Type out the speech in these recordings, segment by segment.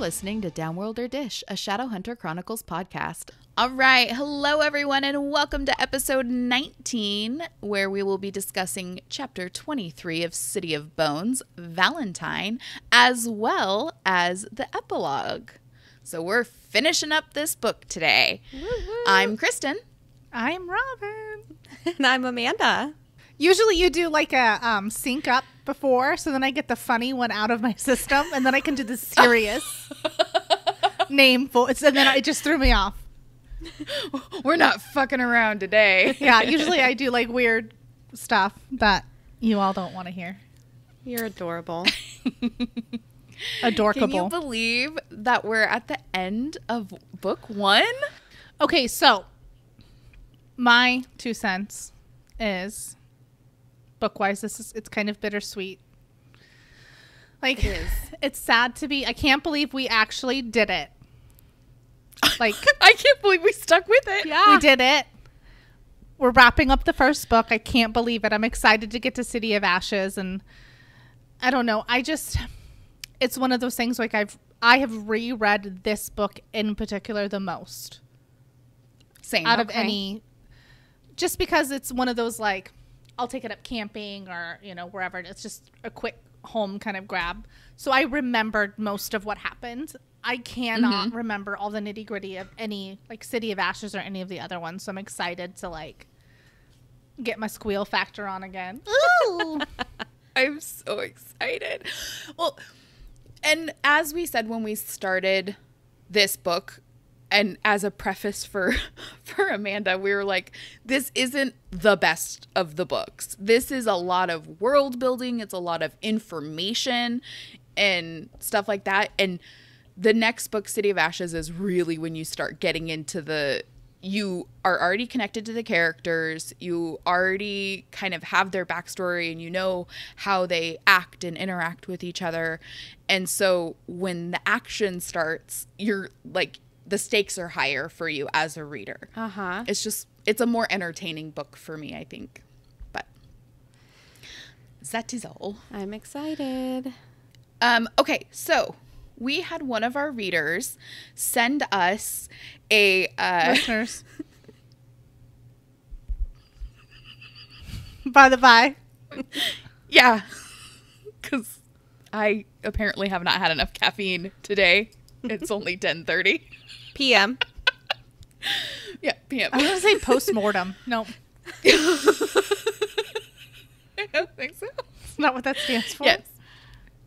listening to Downworlder Dish, a Shadowhunter Chronicles podcast. All right. Hello, everyone, and welcome to episode 19, where we will be discussing chapter 23 of City of Bones, Valentine, as well as the epilogue. So we're finishing up this book today. Woo-woo. I'm Kristen. I'm Robin. And I'm Amanda. Usually you do like a sync up before, so then I get the funny one out of my system, and then I can do the serious name voice, and then it just threw me off. We're not fucking around today. Yeah, usually I do like weird stuff that you all don't want to hear. You're adorable. Adorkable. Can you believe that we're at the end of book 1? Okay, so my 2 cents is book-wise, it's kind of bittersweet. Like, it's sad to be. I can't believe we actually did it. Like, I can't believe we stuck with it. Yeah, we did it. We're wrapping up the first book. I can't believe it. I'm excited to get to City of Ashes, and I don't know. It's one of those things. Like I have reread this book in particular the most. Same. Out of any, just because it's one of those like, I'll take it up camping or, wherever. It's just a quick home kind of grab. So I remembered most of what happened. I cannot remember all the nitty gritty of any like City of Ashes or any of the other ones. So I'm excited to like get my squeal factor on again. Ooh. I'm so excited. Well, and as we said when we started this book, and as a preface for Amanda, we were like, this isn't the best of the books. This is a lot of world building. It's a lot of information and stuff like that. And the next book, City of Ashes, is really when you start getting into you are already connected to the characters. You already kind of have their backstory and you know how they act and interact with each other. And so when the action starts, you're like, the stakes are higher for you as a reader. It's a more entertaining book for me, I think. But that is all. I'm excited. Okay, so we had one of our readers send us a listeners. By the by. Yeah, because I apparently have not had enough caffeine today. It's only 10:30 p.m. Yeah, p.m. I was going to say post-mortem. No. I don't think so. It's not what that stands for. Yes.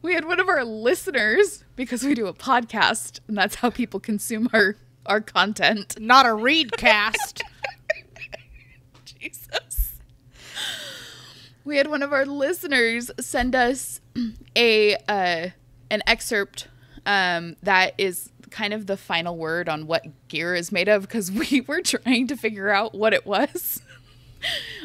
We had one of our listeners, because we do a podcast, and that's how people consume our content. Not a read cast. Jesus. We had one of our listeners send us an excerpt that is kind of the final word on what gear is made of, because we were trying to figure out what it was.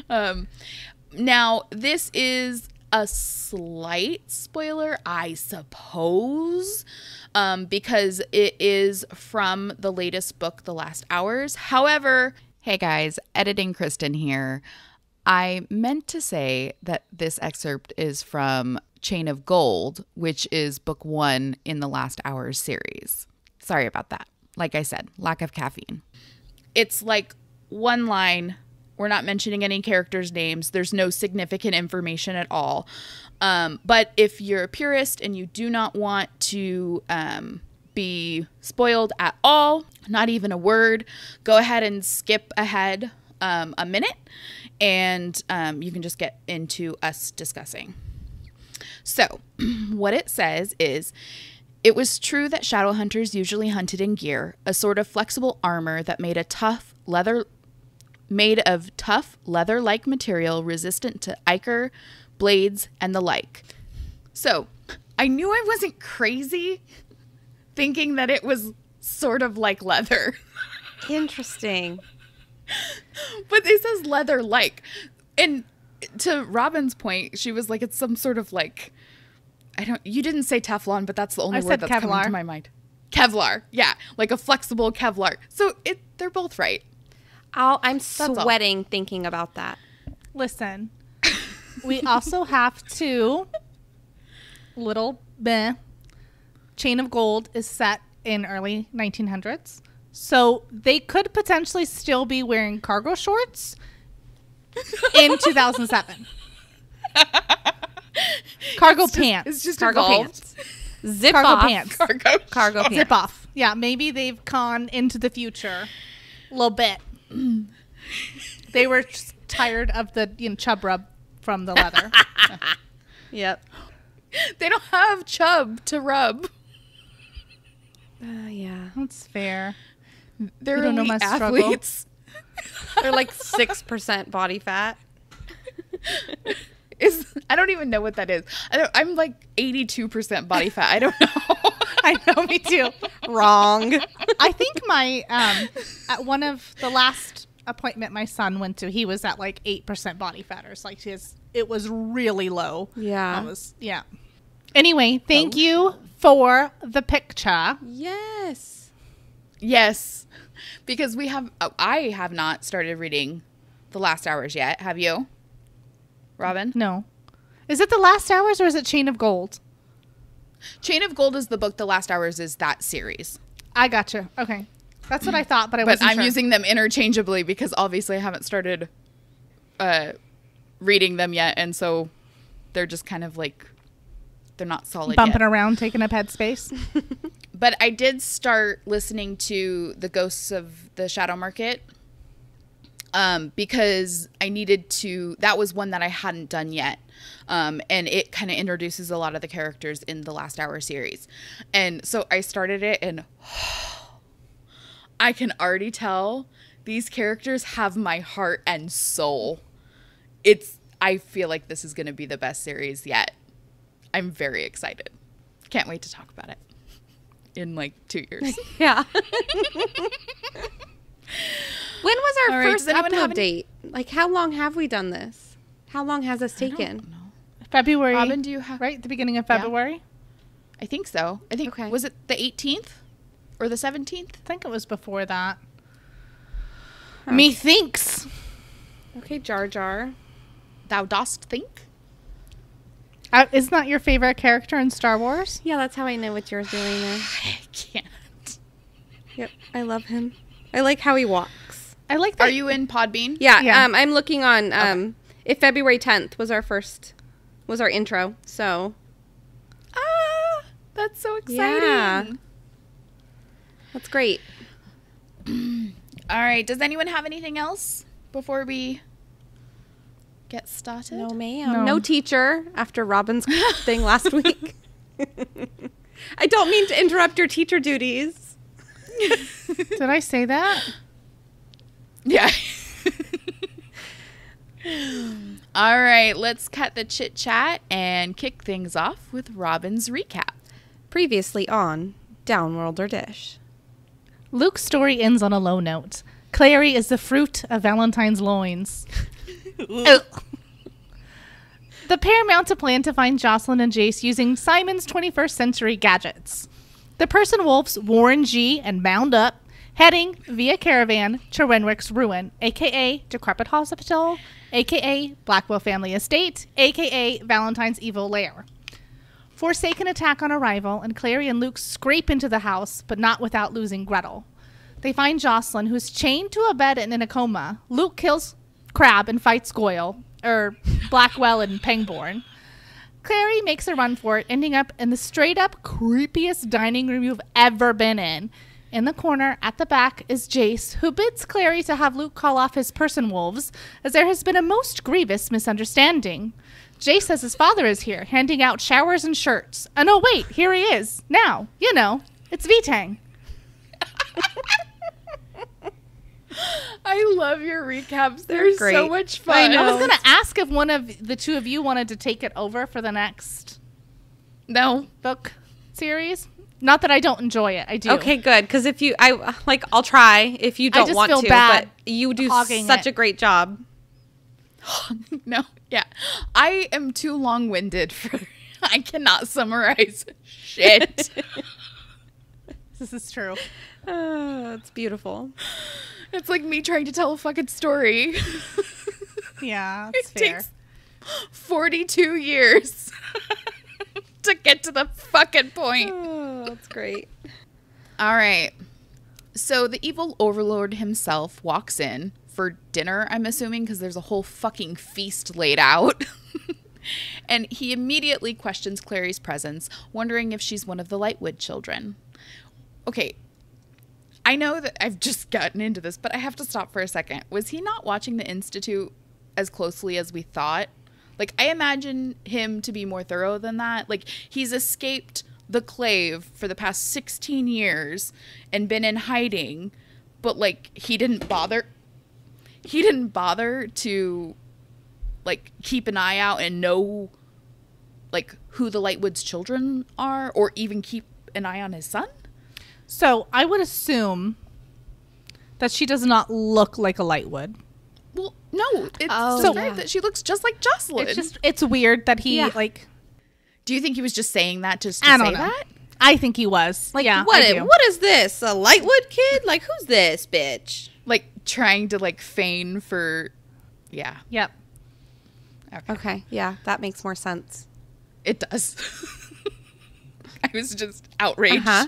Now, this is a slight spoiler, I suppose, because it is from the latest book, The Last Hours. However, hey guys, editing Kristen here. I meant to say that this excerpt is from Chain of Gold, which is book 1 in the Last Hours series. Sorry about that. Like I said, lack of caffeine. It's like one line. We're not mentioning any characters' names. There's no significant information at all. But if you're a purist and you do not want to be spoiled at all, not even a word, go ahead and skip ahead a minute, and you can just get into us discussing. So what it says is, it was true that Shadowhunters usually hunted in gear, a sort of flexible armor that made of tough leather-like material resistant to ichor, blades, and the like. So I knew I wasn't crazy thinking that it was sort of like leather. Interesting. But it says leather-like. And to Robin's point, she was like, it's some sort of like, you didn't say Teflon, but that's the only word that's Kevlar. coming to my mind. Kevlar. Yeah. Like a flexible Kevlar. So they're both right. I'm sweating thinking about that. Listen, we also have to Chain of Gold is set in early 1900s. So they could potentially still be wearing cargo shorts in 2007. Cargo pants. It's just Cargo evolved. pants. Zip Cargo off. pants. Cargo pants. Zip off. Yeah, maybe they've gone into the future a little bit. They were just tired of the chub rub from the leather. Yep. They don't have chub to rub. Yeah. That's fair. They're You don't know elite my struggle. athletes. They're like 6% body fat. I don't even know what that is. I'm like 82% body fat. I don't know. I know, me too. Wrong. I think my at one of the last appointment my son went to, he was at like 8% body fat, or like it was really low. Yeah. Anyway, thank you for the picture. Yes. Yes, because I have not started reading The Last Hours yet. Have you, Robin? No, is it The Last Hours or is it Chain of Gold? Chain of Gold is the book. The Last Hours is that series. I gotcha. Okay, that's what I thought, but But wasn't I'm sure. using them interchangeably because obviously I haven't started reading them yet, and so they're just kind of like they're not solid bumping yet. around, taking up headspace. But I did start listening to The Ghosts of the Shadow Market because I needed to. That was one that I hadn't done yet. And it kind of introduces a lot of the characters in the Last Hour series. And so I started it, and I can already tell these characters have my heart and soul. I feel like this is going to be the best series yet. I'm very excited. Can't wait to talk about it in like 2 years. Yeah. When was our All right, first does anyone have upload date? Like, how long have we done this? How long has this taken? February. Robin, do you have? Right, the beginning of February. I think so. I think, Okay. was it the 18th or the 17th? I think it was before that. Methinks. Okay, Jar Jar. Thou dost think? Isn't that your favorite character in Star Wars? Yeah, that's how I know what you're doing there. I can't. Yep, I love him. I like how he walks. I like that. Are you in Podbean? Yeah, Yeah. I'm looking on, if February 10th was our intro, so. Ah, that's so exciting. Yeah. That's great. All right. Does anyone have anything else before we get started? No, ma'am. No. No teacher after Robin's thing last week. I don't mean to interrupt your teacher duties. Did I say that? Yeah. All right. Let's cut the chit chat and kick things off with Robin's recap. Previously on Downworlder Dish. Luke's story ends on a low note. Clary is the fruit of Valentine's loins. Oh. The pair mount a plan to find Jocelyn and Jace using Simon's 21st century gadgets. The Person Wolves Warren G and Mound Up, heading via caravan to Renwick's ruin, aka Decrepit Hospital, aka Blackwell Family Estate, aka Valentine's evil lair. Forsaken attack on arrival, and Clary and Luke scrape into the house, but not without losing Gretel. They find Jocelyn, who's chained to a bed and in a coma. Luke kills Crab and fights Goyle, Blackwell and Pangborn. Clary makes a run for it, ending up in the straight-up creepiest dining room you've ever been in. In the corner, at the back, is Jace, who bids Clary to have Luke call off his Person Wolves, as there has been a most grievous misunderstanding. Jace says his father is here, handing out showers and shirts. And oh wait, here he is. Now, it's V-Tang. I love your recaps. They're great. so much fun. I know. I was going to ask if one of the two of you wanted to take it over for the next No. book series. Not that I don't enjoy it. I do. Okay, good. Because I'll try if you don't just want feel to, bad but you do hogging such it. a great job. No. Yeah. I am too long-winded for... I cannot summarize shit. This is true. It's beautiful. It's like me trying to tell a fucking story. Yeah, it's It fair. takes 42 years to get to the fucking point. Oh, that's great. All right. So the evil overlord himself walks in for dinner, I'm assuming, because there's a whole fucking feast laid out. And he immediately questions Clary's presence, wondering if she's one of the Lightwood children. Okay, I know that I've just gotten into this, but I have to stop for a second. Was he not watching the Institute as closely as we thought? Like, I imagine him to be more thorough than that. Like, he's escaped the Clave for the past 16 years and been in hiding, but, like, he didn't bother to, like, keep an eye out and know, like, who the Lightwood's children are, or even keep an eye on his son. So I would assume that she does not look like a Lightwood. Well, no, it's described that she looks just like Jocelyn. It's weird that he like. Do you think he was just saying that just to say that? I think he was. Like, yeah, what is this? A Lightwood kid? Like, who's this bitch? Like, trying to, like, feign for... Yeah. Yep. Okay. Yeah, that makes more sense. It does. I was just outraged. Uh-huh.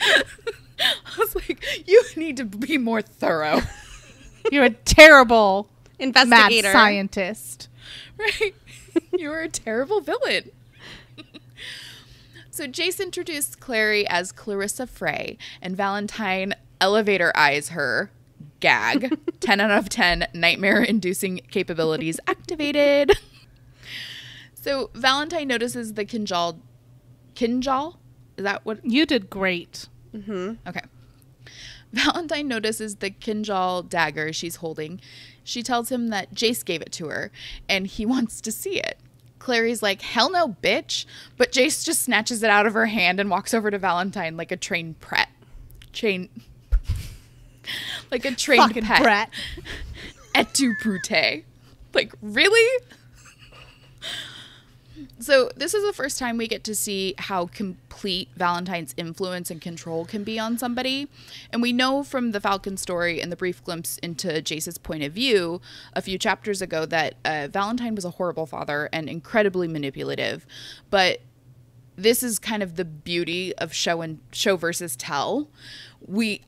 I was like, you need to be more thorough. You're a terrible investigator. Mad scientist. Right? You were a terrible villain. So Jace introduced Clary as Clarissa Frey, and Valentine elevator eyes her. Gag. 10 out of 10 nightmare-inducing capabilities activated. So Valentine notices the Kinjal? Is that what? You did great. Mm-hmm. Okay. Valentine notices the Kinjal dagger she's holding. She tells him that Jace gave it to her, and he wants to see it. Clary's like, hell no, bitch. But Jace just snatches it out of her hand and walks over to Valentine like a trained pet. Like a trained fucking pet. brat. Et tu brute. Like, really? So this is the first time we get to see how complete Valentine's influence and control can be on somebody. And we know from the Falcon story and the brief glimpse into Jace's point of view a few chapters ago that Valentine was a horrible father and incredibly manipulative. But this is kind of the beauty of show versus tell. When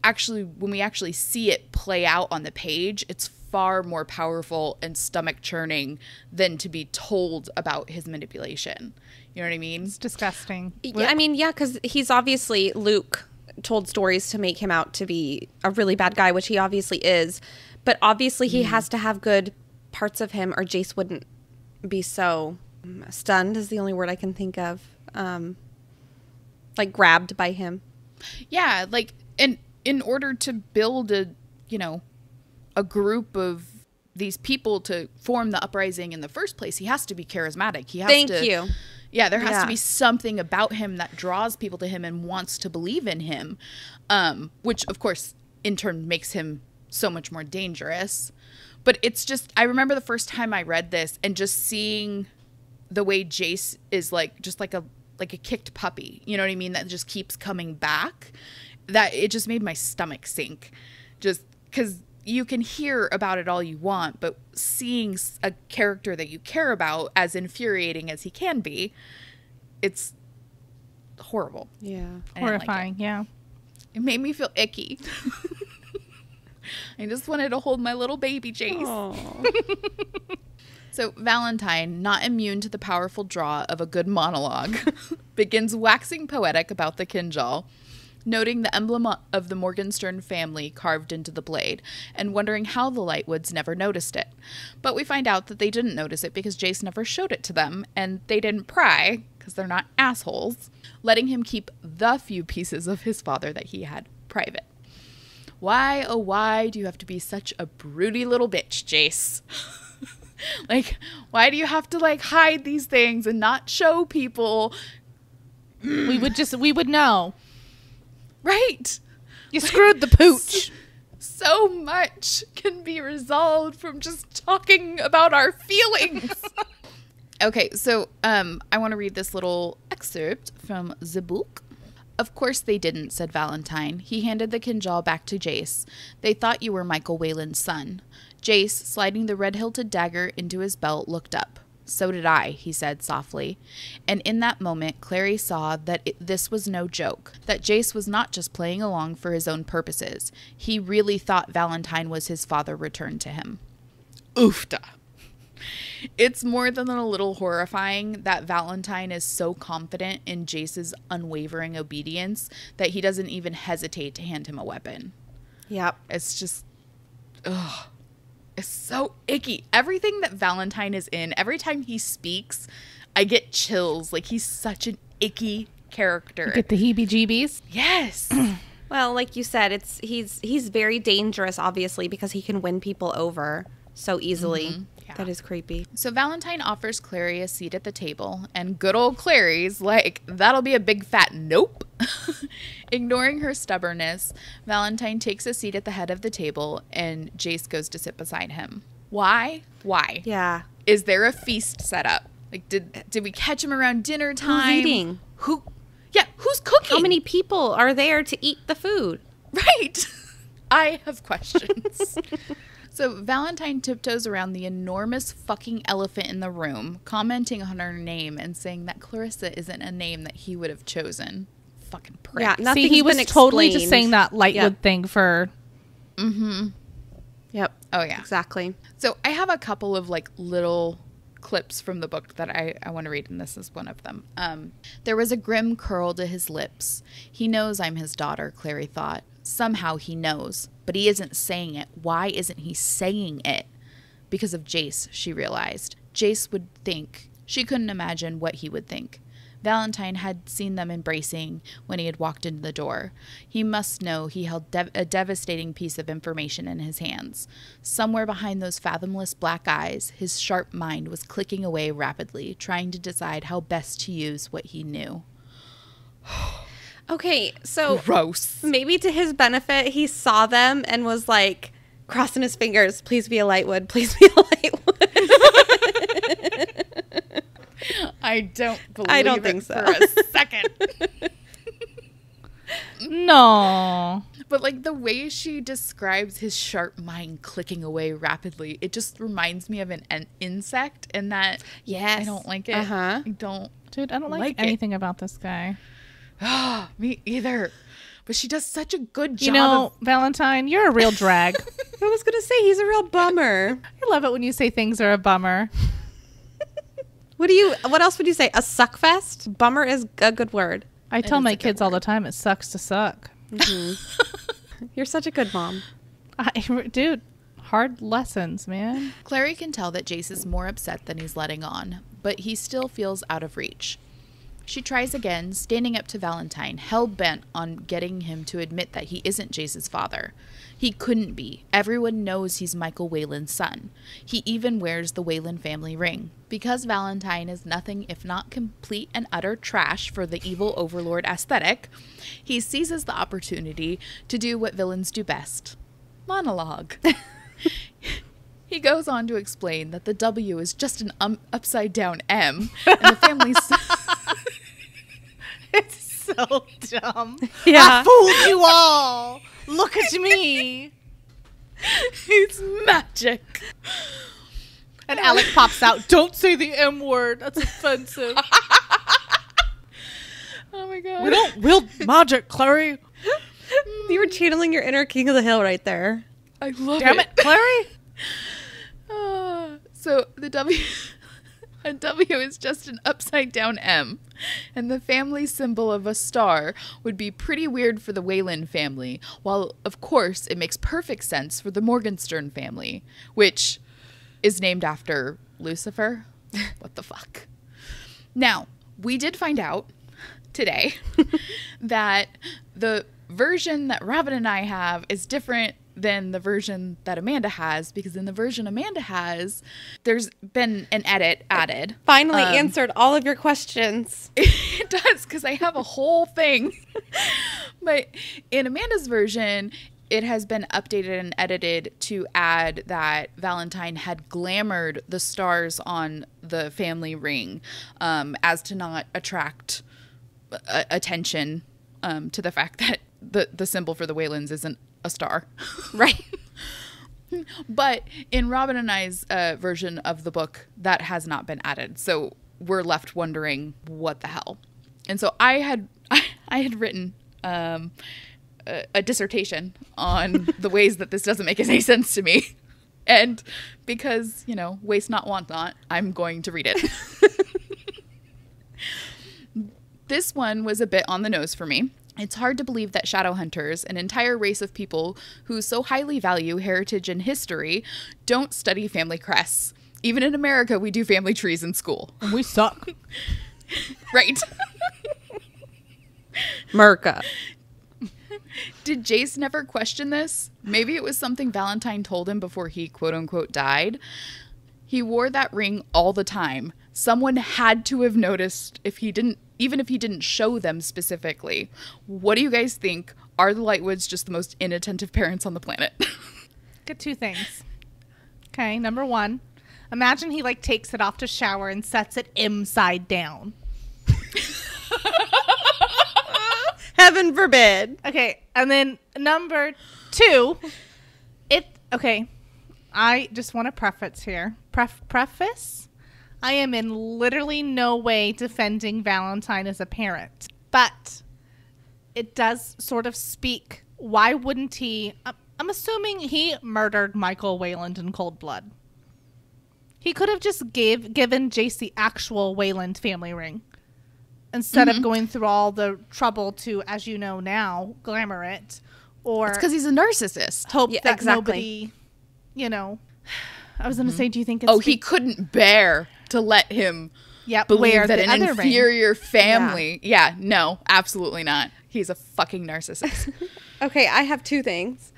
we actually see it play out on the page, it's far more powerful and stomach churning than to be told about his manipulation. You know what I mean? It's disgusting. Yeah, I mean, yeah, because he's obviously, Luke told stories to make him out to be a really bad guy, which he obviously is. But obviously he has to have good parts of him or Jace wouldn't be so stunned is the only word I can think of. Like grabbed by him. Yeah, like in order to build a group of these people to form the uprising in the first place, he has to be charismatic. He has Thank you. Yeah, there has to be something about him that draws people to him and wants to believe in him, which, of course, in turn makes him so much more dangerous. But it's just, I remember the first time I read this and just seeing the way Jace is just like a kicked puppy, you know what I mean? That just keeps coming back. That it just made my stomach sink, just because you can hear about it all you want, but seeing a character that you care about as infuriating as he can be, it's horrible. Yeah. Horrifying, yeah. It made me feel icky. I just wanted to hold my little baby Jace. So Valentine, not immune to the powerful draw of a good monologue, begins waxing poetic about the Kinjal, noting the emblem of the Morgenstern family carved into the blade, and wondering how the Lightwoods never noticed it. But we find out that they didn't notice it because Jace never showed it to them, and they didn't pry, because they're not assholes, letting him keep the few pieces of his father that he had private. Why, oh why do you have to be such a broody little bitch, Jace? Like, why do you have to, hide these things and not show people? We would know. Right. You screwed the pooch. So much can be resolved from just talking about our feelings. Okay, so I want to read this little excerpt from the book. Of course they didn't, said Valentine. He handed the Kinjal back to Jace. They thought you were Michael Whalen's son. Jace, sliding the red-hilted dagger into his belt, looked up. So did I, he said softly. And in that moment, Clary saw that this was no joke, that Jace was not just playing along for his own purposes. He really thought Valentine was his father returned to him. Oofta. It's more than a little horrifying that Valentine is so confident in Jace's unwavering obedience that he doesn't even hesitate to hand him a weapon. Yep. It's just, ugh. It's so icky. Everything that Valentine is in, every time he speaks, I get chills. Like, he's such an icky character. You get the heebie-jeebies? Yes. Well, like you said, he's very dangerous, obviously, because he can win people over so easily. Mm-hmm. Yeah. That is creepy. So Valentine offers Clary a seat at the table, and good old Clary's like, that'll be a big fat nope. Ignoring her stubbornness, Valentine takes a seat at the head of the table, and Jace goes to sit beside him. Why? Why? Yeah. Is there a feast set up? Like, did we catch him around dinner time? Who's eating? Yeah, who's cooking? How many people are there to eat the food? Right. I have questions. So Valentine tiptoes around the enormous fucking elephant in the room, commenting on her name and saying that Clarissa isn't a name that he would have chosen. Fucking prick. Yeah, See, nothing's he was been totally explained. just saying that Lightwood thing for... Mm-hmm. Yep. Oh, yeah. Exactly. So I have a couple of like little clips from the book that I want to read, and this is one of them. There was a grim curl to his lips. He knows I'm his daughter, Clary thought. Somehow he knows, but he isn't saying it. Why isn't he saying it? Because of Jace, she realized. Jace would think. She couldn't imagine what he would think. Valentine had seen them embracing when he had walked into the door. He must know he held a devastating piece of information in his hands. Somewhere behind those fathomless black eyes, his sharp mind was clicking away rapidly, trying to decide how best to use what he knew. Okay, so Gross. maybe to his benefit, he saw them and was like crossing his fingers. Please be a Lightwood. Please be a Lightwood. I don't think so. For a second. No. But like the way she describes his sharp mind clicking away rapidly, it just reminds me of an insect, and that Yes. I don't like it. Uh-huh. I don't. Dude, I don't like Like it. anything about this guy. Me either. But she does such a good job. You know, Valentine, you're a real drag. I was going to say, he's a real bummer. I love it when you say things are a bummer. What else would you say? A suckfest? Bummer is a good word. I tell is my a good kids all the time, it sucks to suck. You're such a good mom. Dude, hard lessons, man. Clary can tell that Jace is more upset than he's letting on, but he still feels out of reach. She tries again, standing up to Valentine, hell-bent on getting him to admit that he isn't Jace's father. He couldn't be. Everyone knows he's Michael Whalen's son. He even wears the Whalen family ring. Because Valentine is nothing if not complete and utter trash for the evil overlord aesthetic, he seizes the opportunity to do what villains do best. Monologue. He goes on to explain that the W is just an upside-down M, and the family's... It's so dumb. Yeah. I fooled you all. Look at me. It's magic. And Alec pops out, don't say the M word. That's offensive. Oh my god. We don't wield magic, Clary. You were channeling your inner King of the Hill right there. I love Damn it, Clary. So the a W is just an upside down M, and the family symbol of a star would be pretty weird for the Whalen family, while of course it makes perfect sense for the Morgenstern family, which is named after Lucifer. What the fuck? Now, we did find out today that the version that Robin and I have is different than the version that Amanda has, because in the version Amanda has, there's been an edit added. Finally answered all of your questions. It does, because I have a whole thing. But in Amanda's version, it has been updated and edited to add that Valentine had glamored the stars on the family ring as to not attract attention to the fact that the symbol for the Whalens isn't a star. Right. But in Robin and I's version of the book, that has not been added. So we're left wondering what the hell. And so I had written a dissertation on the ways that this doesn't make any sense to me. And because, waste not, want not, I'm going to read it. This one was a bit on the nose for me. It's hard to believe that Shadowhunters, an entire race of people who so highly value heritage and history, don't study family crests. Even in America, we do family trees in school. And we suck. Right. Merca. Did Jace never question this? Maybe it was something Valentine told him before he quote-unquote died. He wore that ring all the time. Someone had to have noticed even if he didn't show them specifically. What do you guys think? Are the Lightwoods just the most inattentive parents on the planet? Get two things. Okay, number one. Imagine he takes it off to shower and sets it inside down. Heaven forbid. Okay, and then number two, I just want to preface here. Preface? I am in literally no way defending Valentine as a parent, but it does sort of speak. Why wouldn't he? I'm assuming he murdered Michael Wayland in cold blood. He could have just given Jace the actual Wayland family ring instead of going through all the trouble to, as you know now, glamour it. Or it's because he's a narcissist. Hope that nobody, I was going to say, do you think it's... he couldn't bear to let him believe that an inferior family... Yeah, no, absolutely not. He's a fucking narcissist. Okay, I have two things.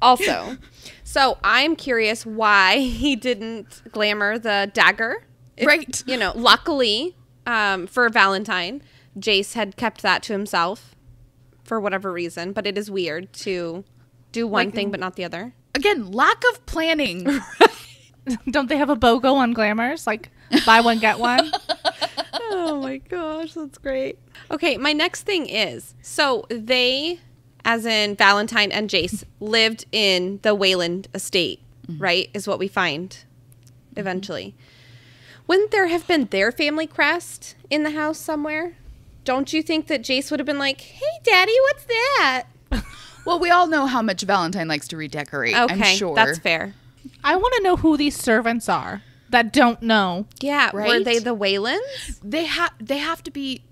Also, so I'm curious why he didn't glamour the dagger. Right. Luckily for Valentine, Jace had kept that to himself for whatever reason, but it is weird to do one thing but not the other. Again, lack of planning. Don't they have a BOGO on glamours? Buy one, get one? Oh my gosh, that's great. Okay, my next thing is, so they, as in Valentine and Jace, lived in the Wayland estate, right? Is what we find eventually. Wouldn't there have been their family crest in the house somewhere? Don't you think that Jace would have been like, hey, Daddy, what's that? Well, we all know how much Valentine likes to redecorate. Okay, I'm sure. That's fair. I want to know who these servants are that don't know. Yeah, right? Were they the Waylands? They have to be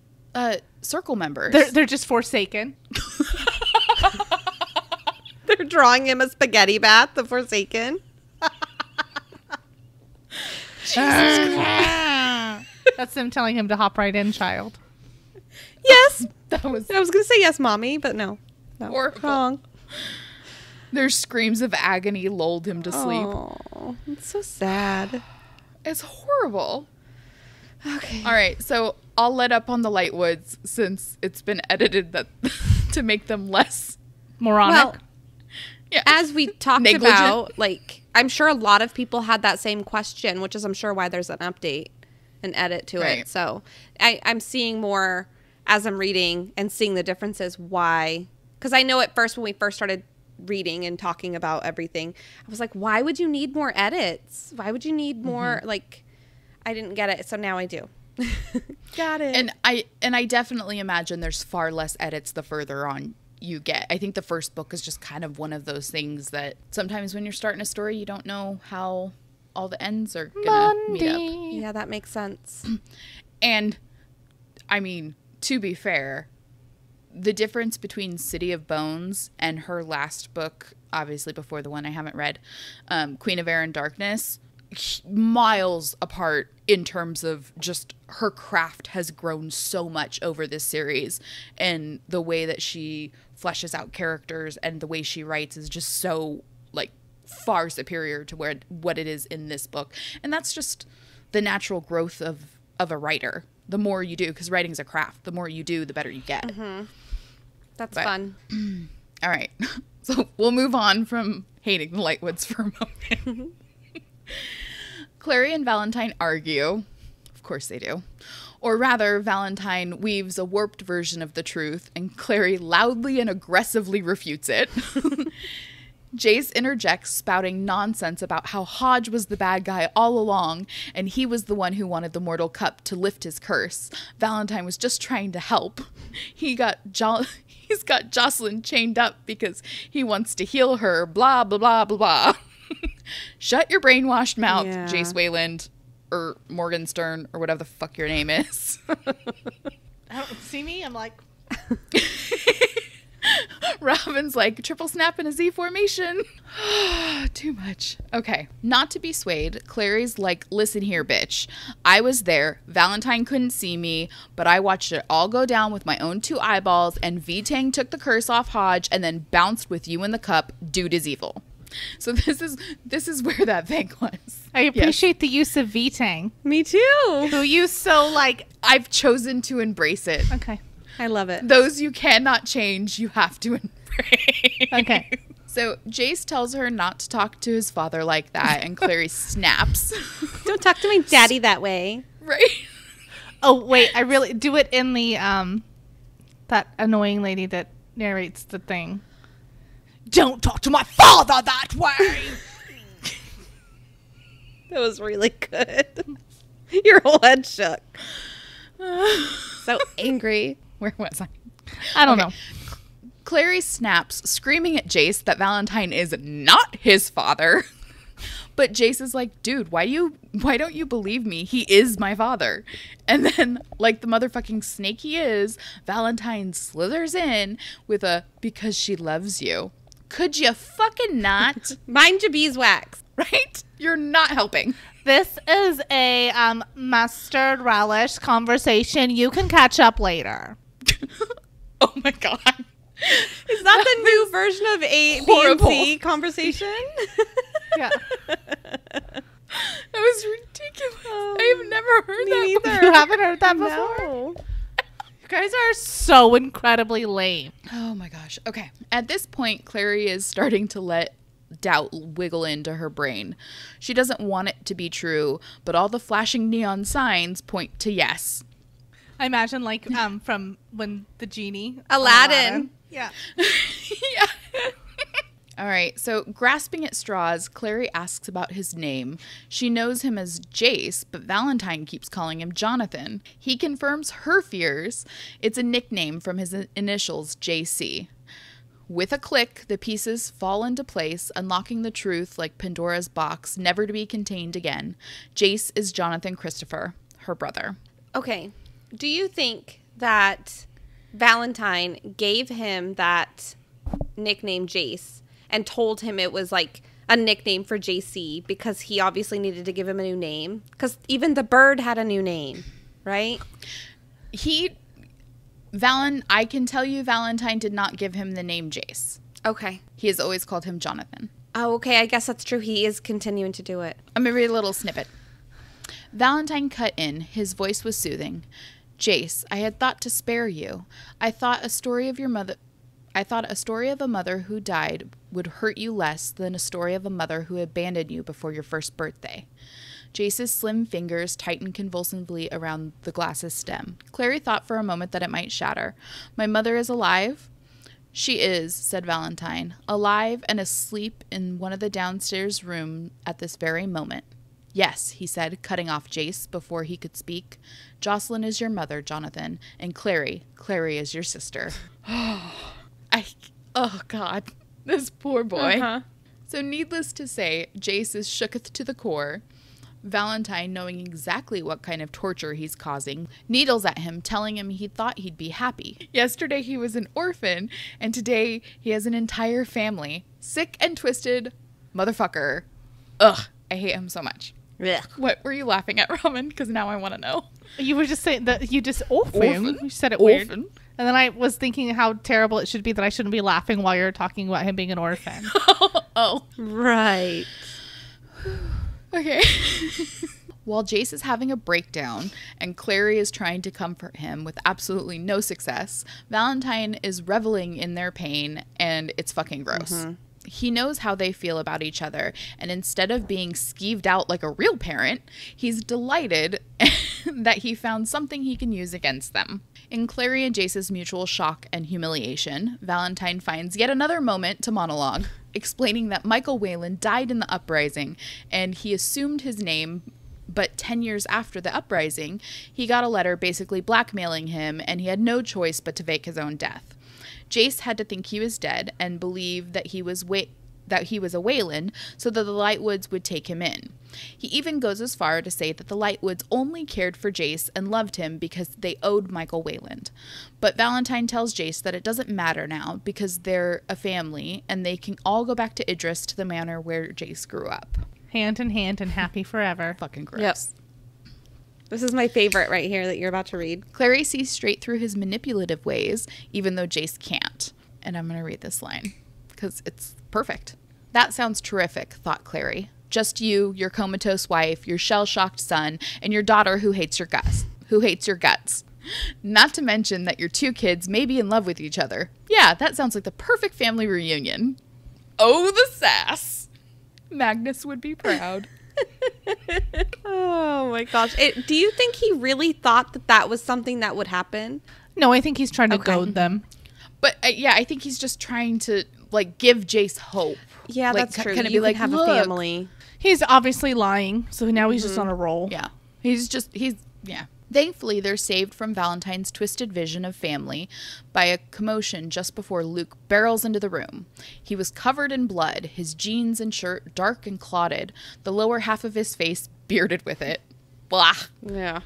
circle members. They're just Forsaken. They're drawing him a spaghetti bath, the Forsaken. That's them telling him to hop right in, child. Yes. I was going to say yes, Mommy, but no. Horrible. Wrong. Their screams of agony lulled him to sleep. Oh, it's so sad. It's horrible. Okay. All right, so I'll let up on the Lightwoods since it's been edited to make them less moronic. Well, yeah. As we talked about, I'm sure a lot of people had that same question, which is I'm sure why there's an update, an edit to it. So I'm seeing more as I'm reading and seeing the differences why. Because I know at first when we first started reading and talking about everything, I was like, why would you need more edits? Why would you need more? I didn't get it. So now I do. Got it. And I definitely imagine there's far less edits the further on you get. I think the first book is just kind of one of those things that sometimes when you're starting a story, you don't know how all the ends are gonna meet up. Yeah, that makes sense. And I mean, to be fair, the difference between City of Bones and her last book, obviously before the one I haven't read, Queen of Air and Darkness, miles apart in terms of just her craft has grown so much over this series, and the way that she fleshes out characters and the way she writes is just so far superior to what it is in this book. And that's just the natural growth of a writer. The more you do, because writing's a craft, the more you do, the better you get. That's fun. All right. So we'll move on from hating the Lightwoods for a moment. Clary and Valentine argue. Of course they do. Or rather, Valentine weaves a warped version of the truth, and Clary loudly and aggressively refutes it. Jace interjects, spouting nonsense about how Hodge was the bad guy all along, and he was the one who wanted the mortal cup to lift his curse. Valentine was just trying to help. He's got Jocelyn chained up because he wants to heal her, blah, blah, blah, blah, blah. Shut your brainwashed mouth, yeah. Jace Wayland, or Morgenstern, or whatever the fuck your name is. I don't see me, I'm like... Robin's like, triple snap in a Z formation. Too much. Okay. Not to be swayed, Clary's like, listen here, bitch. I was there. Valentine couldn't see me, but I watched it all go down with my own 2 eyeballs, and V-Tang took the curse off Hodge and then bounced with you in the cup. Dude is evil. So this is where that thing was. I appreciate the use of V-Tang. Me too. Who you so like... I've chosen to embrace it. Okay. I love it. Those you cannot change, you have to embrace. Okay. So Jace tells her not to talk to his father like that, and Clary snaps. Don't talk to my daddy that way. Right. Oh, wait. I really do it in the, that annoying lady that narrates the thing. Don't talk to my father that way. That was really good. Your whole head shook. So angry. Where was I? I don't know. Clary snaps, screaming at Jace that Valentine is not his father. But Jace is like, dude, why don't you believe me? He is my father. And then, like the motherfucking snake he is, Valentine slithers in with a, because she loves you. Could you fucking not? Mind your beeswax. Right? You're not helping. This is a mustard relish conversation. You can catch up later. Oh my God. Is that the new version of A, B, and C conversation? Yeah. That was ridiculous. I've never heard that before. You haven't heard that before? No. You guys are so incredibly lame. Oh my gosh. Okay. At this point, Clary is starting to let doubt wiggle into her brain. She doesn't want it to be true, but all the flashing neon signs point to yes. I imagine like from when the genie Aladdin. Yeah. Yeah. All right, so grasping at straws, Clary asks about his name. She knows him as Jace, but Valentine keeps calling him Jonathan. He confirms her fears. It's a nickname from his initials, JC. With a click, the pieces fall into place, unlocking the truth like Pandora's box, never to be contained again. Jace is Jonathan Christopher, her brother. Okay. Do you think that Valentine gave him that nickname Jace and told him it was like a nickname for JC because he obviously needed to give him a new name? Because even the bird had a new name, right? I can tell you Valentine did not give him the name Jace. Okay. He has always called him Jonathan. Oh, okay. I guess that's true. He is continuing to do it. I'm going to read a little snippet. Valentine cut in. His voice was soothing. Jace, I had thought to spare you. I thought a story of a mother who died would hurt you less than a story of a mother who abandoned you before your first birthday. Jace's slim fingers tightened convulsively around the glass's stem. Clary thought for a moment that it might shatter. My mother is alive? She is, said Valentine, alive and asleep in one of the downstairs rooms at this very moment. Yes, he said, cutting off Jace before he could speak. Jocelyn is your mother, Jonathan, and Clary is your sister. Oh, God, this poor boy. Uh-huh. So needless to say, Jace is shooketh to the core. Valentine, knowing exactly what kind of torture he's causing, needles at him, telling him he thought he'd be happy. Yesterday he was an orphan, and today he has an entire family. Sick and twisted motherfucker. Ugh, I hate him so much. Ugh. What were you laughing at, Robin? Because now I want to know. You were just saying that you just orphan. You said it weird. And then I was thinking how terrible it should be that I shouldn't be laughing while you're talking about him being an orphan. Oh. Right. Okay. While Jace is having a breakdown and Clary is trying to comfort him with absolutely no success, Valentine is reveling in their pain, and it's fucking gross. Mm-hmm. He knows how they feel about each other, and instead of being skeeved out like a real parent, he's delighted that he found something he can use against them. In Clary and Jace's mutual shock and humiliation, Valentine finds yet another moment to monologue, explaining that Michael Wayland died in the uprising, and he assumed his name, but 10 years after the uprising, he got a letter basically blackmailing him, and he had no choice but to fake his own death. Jace had to think he was dead and believe that he was a Wayland so that the Lightwoods would take him in. He even goes as far to say that the Lightwoods only cared for Jace and loved him because they owed Michael Wayland. But Valentine tells Jace that it doesn't matter now because they're a family and they can all go back to Idris, to the manor where Jace grew up. Hand in hand and happy forever. Fucking gross. Yep. This is my favorite right here that you're about to read. Clary sees straight through his manipulative ways, even though Jace can't. And I'm going to read this line because it's perfect. That sounds terrific, thought Clary. Just you, your comatose wife, your shell-shocked son, and your daughter who hates your guts. Not to mention that your two kids may be in love with each other. Yeah, that sounds like the perfect family reunion. Oh, the sass. Magnus would be proud. Oh my gosh. Do you think he really thought that was something that would happen? No, I think he's trying to goad them. But yeah, I think he's just trying to like give Jace hope. Yeah, like, that's true. Kind of you be like, have look. a family. He's obviously lying, so now he's just on a roll. Yeah. He's. Thankfully, they're saved from Valentine's twisted vision of family by a commotion just before Luke barrels into the room. He was covered in blood, his jeans and shirt dark and clotted, the lower half of his face bearded with it. Blah. Yeah.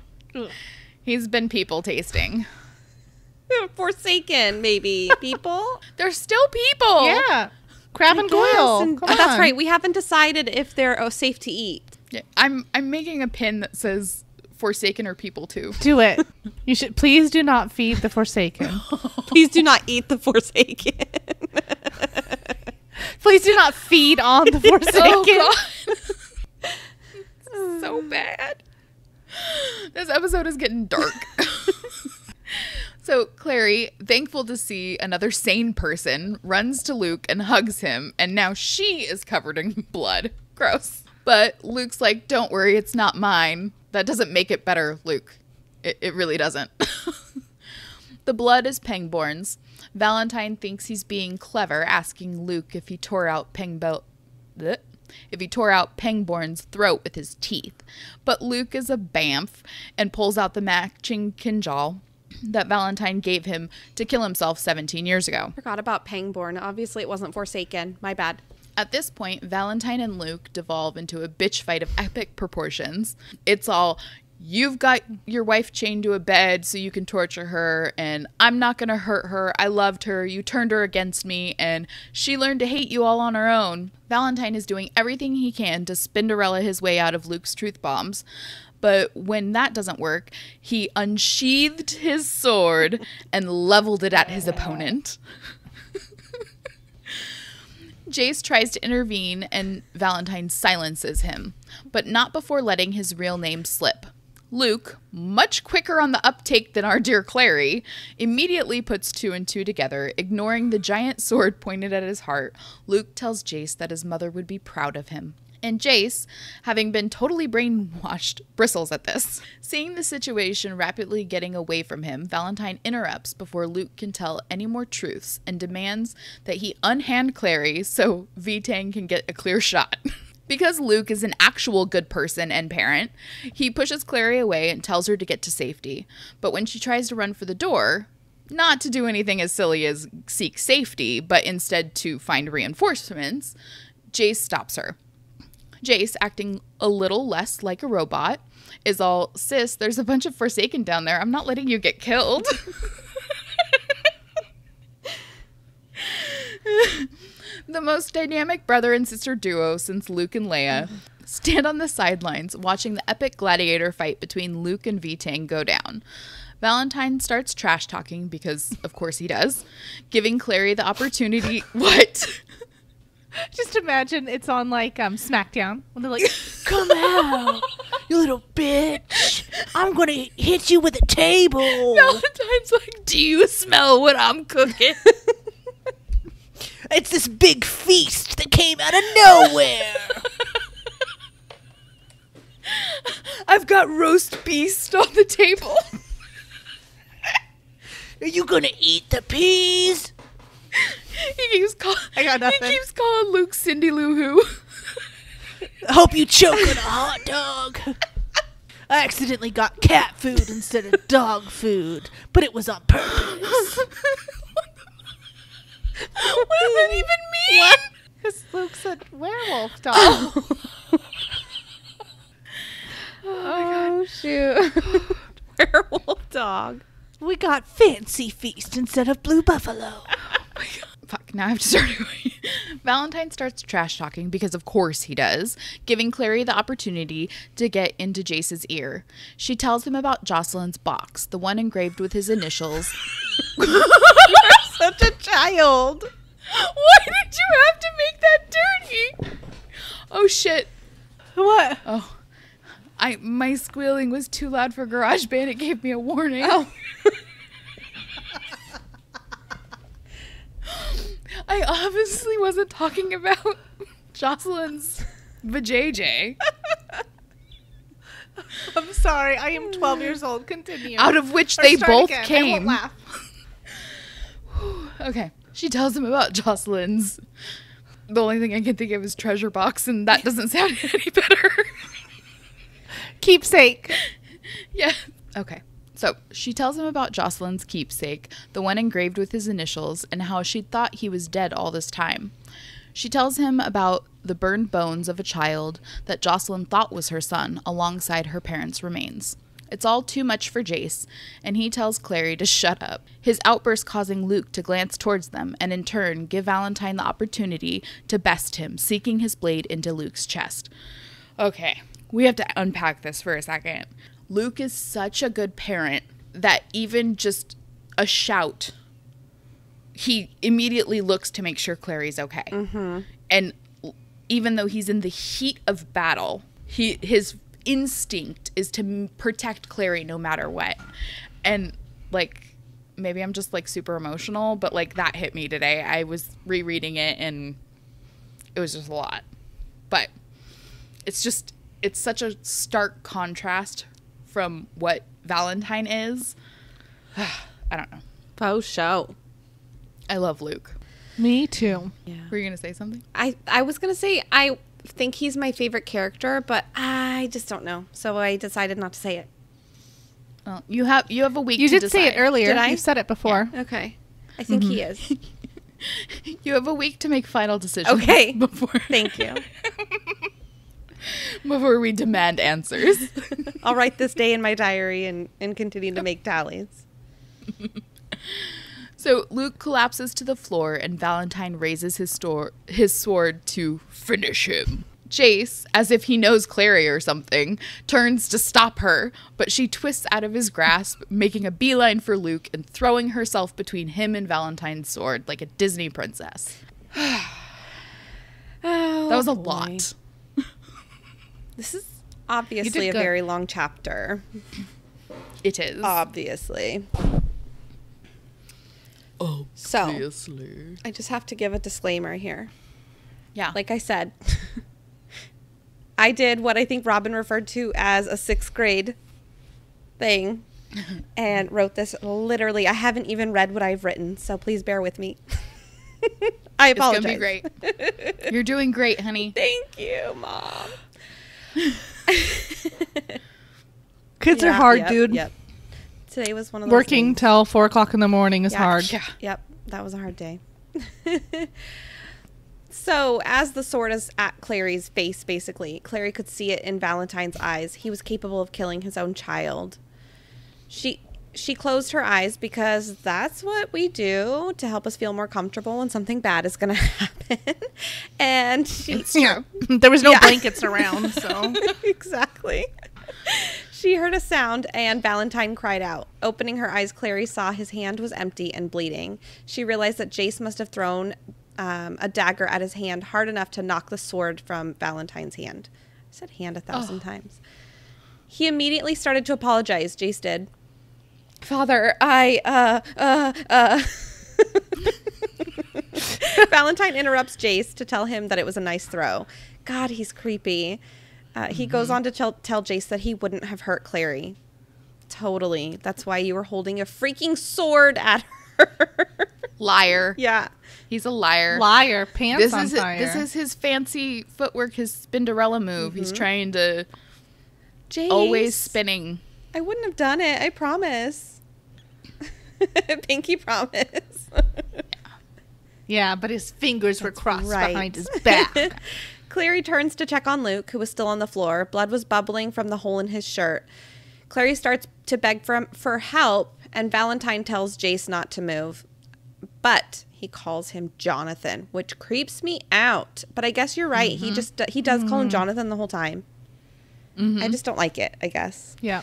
He's been people tasting. Forsaken, maybe. People? They're still people. Yeah. Crab and Goyle. Come That's on. right. We haven't decided if they're safe to eat. Yeah, I'm making a pin that says Forsaken are people too. Do it. You should. Please do not feed the Forsaken. Please do not eat the Forsaken. Please do not feed on the Forsaken. Oh, God. So bad. This episode is getting dark. So Clary, thankful to see another sane person, runs to Luke and hugs him, and now she is covered in blood. Gross. But Luke's like, don't worry, it's not mine. That doesn't make it better, Luke. It really doesn't. The blood is Pangborn's. Valentine thinks he's being clever, asking Luke if he tore out Pangborn's throat with his teeth. But Luke is a bamf and pulls out the matching kinjal that Valentine gave him to kill himself 17 years ago. Forgot about Pangborn. Obviously, it wasn't Forsaken. My bad. At this point, Valentine and Luke devolve into a bitch fight of epic proportions. It's all, you've got your wife chained to a bed so you can torture her, and I'm not going to hurt her. I loved her. You turned her against me, and she learned to hate you all on her own. Valentine is doing everything he can to Spinderella his way out of Luke's truth bombs. But when that doesn't work, he unsheathed his sword and leveled it at his opponent. Jace tries to intervene and Valentine silences him, but not before letting his real name slip. Luke, much quicker on the uptake than our dear Clary, immediately puts two and two together, ignoring the giant sword pointed at his heart. Luke tells Jace that his mother would be proud of him. And Jace, having been totally brainwashed, bristles at this. Seeing the situation rapidly getting away from him, Valentine interrupts before Luke can tell any more truths and demands that he unhand Clary so V-Tang can get a clear shot. Because Luke is an actual good person and parent, he pushes Clary away and tells her to get to safety. But when she tries to run for the door, not to do anything as silly as seek safety, but instead to find reinforcements, Jace stops her. Jace, acting a little less like a robot, is all, sis, there's a bunch of Forsaken down there. I'm not letting you get killed. The most dynamic brother and sister duo since Luke and Leia stand on the sidelines watching the epic gladiator fight between Luke and V-Tang go down. Valentine starts trash talking because, of course, he does, giving Clary the opportunity. What? Just imagine it's on like SmackDown when they're like, "Come out, you little bitch! I'm gonna hit you with a table." Valentine's like, "Do you smell what I'm cooking?" It's this big feast that came out of nowhere. I've got roast beast on the table. Are you gonna eat the peas? I got nothing. He keeps calling Luke Cindy Lou Who. I hope you choke on a hot dog. I accidentally got cat food instead of dog food, but it was on purpose. What does that even mean? Because Luke said werewolf dog. Oh, shoot. Werewolf dog. We got fancy feast instead of blue buffalo. Fuck, now I have to start going. Valentine starts trash talking because of course he does, giving Clary the opportunity to get into Jace's ear. She tells him about Jocelyn's box, the one engraved with his initials. You're such a child. Why did you have to make that dirty? Oh shit. What? Oh. My squealing was too loud for GarageBand. It gave me a warning. Oh. I obviously wasn't talking about Jocelyn's vajayjay. I'm sorry. I am 12 years old. Continue. Out of which Or they start both again. I came. won't laugh. Okay. She tells him about Jocelyn's. The only thing I can think of is treasure box, and that doesn't sound any better. Keepsake. Yeah. Okay. So she tells him about Jocelyn's keepsake, the one engraved with his initials, and how she thought he was dead all this time. She tells him about the burned bones of a child that Jocelyn thought was her son, alongside her parents' remains. It's all too much for Jace, and he tells Clary to shut up, his outburst causing Luke to glance towards them and in turn give Valentine the opportunity to best him, seeking his blade into Luke's chest. Okay, we have to unpack this for a second. Luke is such a good parent that even just a shout, he immediately looks to make sure Clary's okay. Mm-hmm. And even though he's in the heat of battle, his instinct is to protect Clary no matter what. And like, maybe I'm just like super emotional, but like that hit me today. I was rereading it and it was just a lot. But it's such a stark contrast from what Valentine is. I don't know. Faux show. I love Luke. Me too. Yeah. Were you going to say something? I was going to say I think he's my favorite character, but I just don't know. So I decided not to say it. Well, you have a week You to did say it decide. earlier. Did I? You've said it before. Okay. I think he is. You have a week to make final decisions. Okay. Before Thank you. before we demand answers. I'll write this day in my diary and continue to make tallies. So Luke collapses to the floor and Valentine raises his sword to finish him. Jace, as if he knows Clary or something, turns to stop her, but she twists out of his grasp, making a beeline for Luke and throwing herself between him and Valentine's sword like a Disney princess. That was a lot. This is obviously a good. very long chapter. It is. Obviously. So, I just have to give a disclaimer here. Yeah. Like I said, I did what I think Robin referred to as a 6th grade thing and wrote this literally. I haven't even read what I've written, so please bear with me. I apologize. It's going to be great. You're doing great, honey. Thank you, Mom. Kids are hard, yep, dude. Yep. Today was one of those Working days. till 4 o'clock in the morning is hard. Yeah. Yep, that was a hard day. So, as the sword is at Clary's face, basically, Clary could see it in Valentine's eyes. He was capable of killing his own child. She closed her eyes because that's what we do to help us feel more comfortable when something bad is going to happen. And she... Yeah. There was no blankets around, so. Exactly. She heard a sound and Valentine cried out. Opening her eyes, Clary saw his hand was empty and bleeding. She realized that Jace must have thrown a dagger at his hand hard enough to knock the sword from Valentine's hand. I said hand 1,000 times. He immediately started to apologize. Jace did. Father, Valentine interrupts Jace to tell him that it was a nice throw. God, he's creepy. He goes on to tell Jace that he wouldn't have hurt Clary. Totally. That's why you were holding a freaking sword at her. Liar. Yeah. He's a liar. Liar. Pants This on is fire. this is his fancy footwork, his Spinderella move. He's trying to Jace, always spinning. I wouldn't have done it. I promise. Pinky promise. Yeah, but his fingers were crossed right. behind his back. Clary turns to check on Luke, who was still on the floor. Blood was bubbling from the hole in his shirt. Clary starts to beg for help, and Valentine tells Jace not to move. But he calls him Jonathan, which creeps me out. But I guess you're right. He does call him Jonathan the whole time. I just don't like it, I guess. Yeah.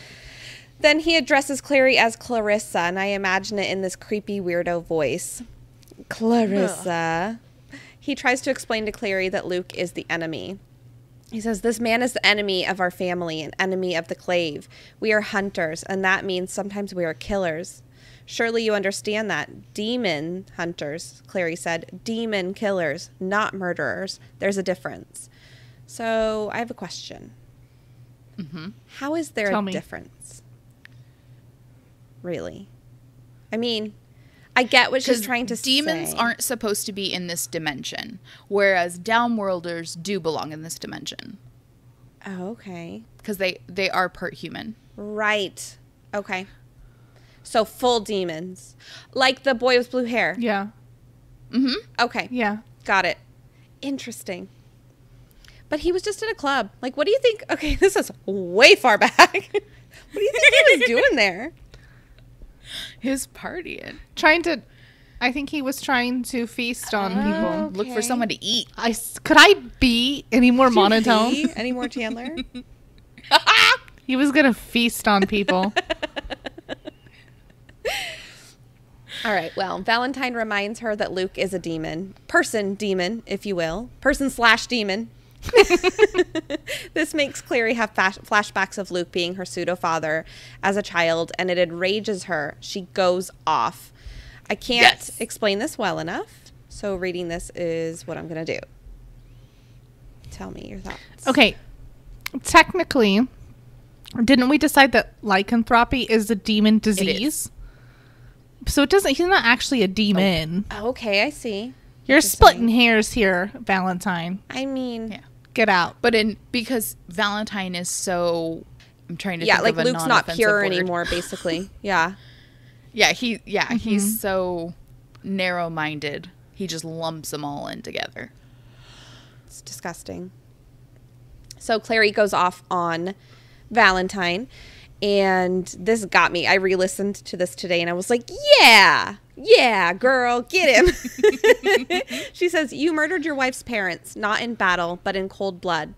Then he addresses Clary as Clarissa, and I imagine it in this creepy weirdo voice. Clarissa. Ugh. He tries to explain to Clary that Luke is the enemy. He says, this man is the enemy of our family, an enemy of the clave. We are hunters, and that means sometimes we are killers. Surely you understand that. Demon hunters, Clary said. Demon killers, not murderers. There's a difference. So I have a question. How is there a difference? Really? I mean, I get what she's trying to say. Demons aren't supposed to be in this dimension, whereas Downworlders do belong in this dimension. Oh, okay. Because they are part human. Right. Okay. So full demons. Like the boy with blue hair. Yeah. Okay. Yeah. Got it. Interesting. But he was just in a club. Like, what do you think? Okay, this is way far back. What do you think he was doing there? His partying. I think he was trying to feast on people. Okay. Look for someone to eat. Could I be any more monotone? Any more Chandler? He was going to feast on people. All right, well, Valentine reminds her that Luke is a demon. Person demon, if you will. Person/demon. This makes Clary have flashbacks of Luke being her pseudo-father as a child, and it enrages her. She goes off. I can't explain this well enough, so reading this is what I'm going to do. Tell me your thoughts. Okay. Technically, didn't we decide that lycanthropy is a demon disease? So he's not actually a demon. Oh, okay, I see. You're splitting hairs here, Valentine. I mean... Yeah. Get out. But because Valentine is so... I'm trying to think like of a Luke's not non-offensive pure word. anymore, basically. Yeah. Yeah, he's so narrow-minded. He just lumps them all in together. It's disgusting. So Clary goes off on Valentine, and this got me. I re-listened to this today, and I was like, yeah, girl, get him. She says, you murdered your wife's parents, not in battle, but in cold blood.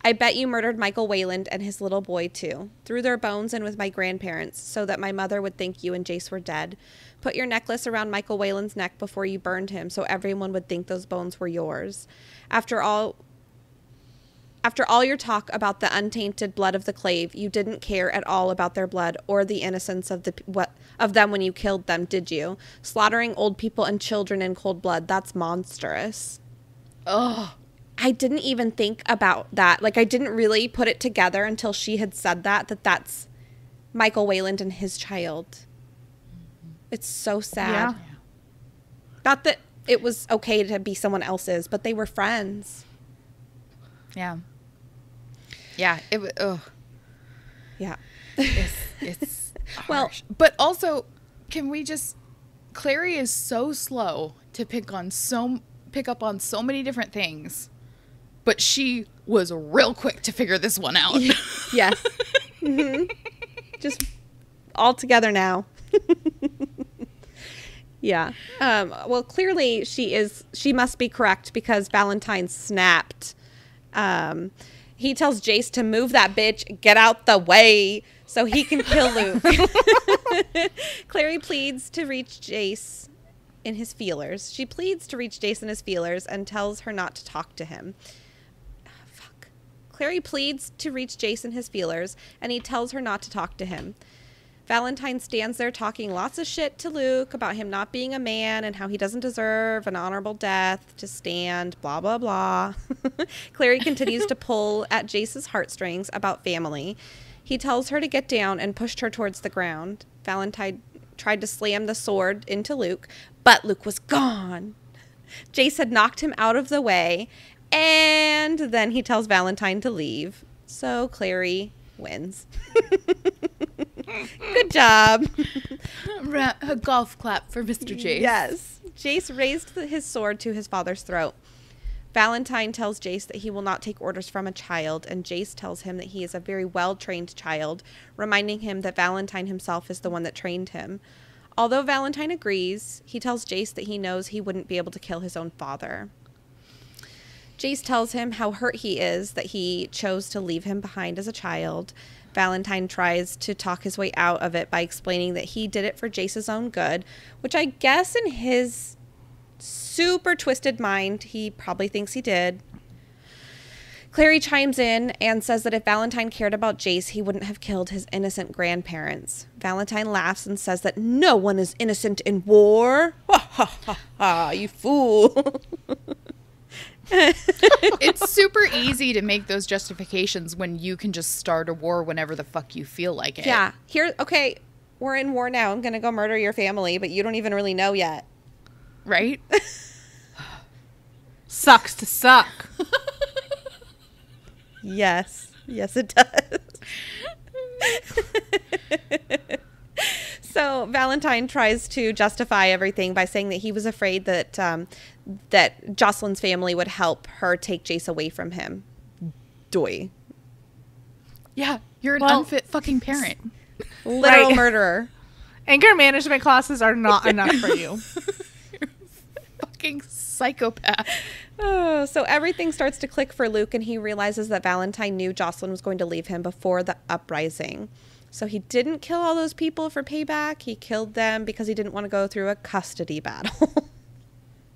I bet you murdered Michael Wayland and his little boy, too. Threw their bones in with my grandparents so that my mother would think you and Jace were dead. Put your necklace around Michael Wayland's neck before you burned him so everyone would think those bones were yours. After all your talk about the untainted blood of the clave, you didn't care at all about their blood or the innocence of them when you killed them, did you? Slaughtering old people and children in cold blood, that's monstrous. Oh, I didn't even think about that. Like, I didn't really put it together until she had said that's Michael Wayland and his child. It's so sad. Yeah. Not that it was okay to be someone else's, but they were friends. yeah. Yeah, it was... Oh. Yeah. It's Well, harsh. But also, can we just... Clary is so slow to pick up on so many different things, but she was real quick to figure this one out. Yes. Just all together now. Yeah. Well, clearly she must be correct because Valentine snapped. He tells Jace to move that bitch, get out the way, so he can kill Luke. Clary pleads to reach Jace in his feelers. She pleads to reach Jace in his feelers and tells her not to talk to him. Clary pleads to reach Jace in his feelers, and he tells her not to talk to him. Valentine stands there talking lots of shit to Luke about him not being a man and how he doesn't deserve an honorable death to stand, blah, blah, blah. Clary continues to pull at Jace's heartstrings about family. He tells her to get down and pushed her towards the ground. Valentine tried to slam the sword into Luke, but Luke was gone. Jace had knocked him out of the way, and then he tells Valentine to leave. So Clary wins. Good job. A golf clap for Mr. Jace. Yes. Jace raised his sword to his father's throat. Valentine tells Jace that he will not take orders from a child, and Jace tells him that he is a very well-trained child, reminding him that Valentine himself is the one that trained him. Although Valentine agrees, he tells Jace that he knows he wouldn't be able to kill his own father. Jace tells him how hurt he is that he chose to leave him behind as a child. Valentine tries to talk his way out of it by explaining that he did it for Jace's own good, which I guess in his super twisted mind, he probably thinks he did. Clary chimes in and says that if Valentine cared about Jace, he wouldn't have killed his innocent grandparents. Valentine laughs and says that no one is innocent in war. Ha ha ha ha, you fool. It's super easy to make those justifications when you can just start a war whenever the fuck you feel like it. Yeah. Okay, we're in war now. I'm going to go murder your family, but you don't even really know yet. Right? Sucks to suck. Yes. Yes, it does. So Valentine tries to justify everything by saying that he was afraid that that Jocelyn's family would help her take Jace away from him. Doy. Yeah, you're an unfit fucking parent. Literal murderer. Anger management classes are not enough for you. Fucking psychopath. Oh, so everything starts to click for Luke, and he realizes that Valentine knew Jocelyn was going to leave him before the uprising. So he didn't kill all those people for payback. He killed them because he didn't want to go through a custody battle.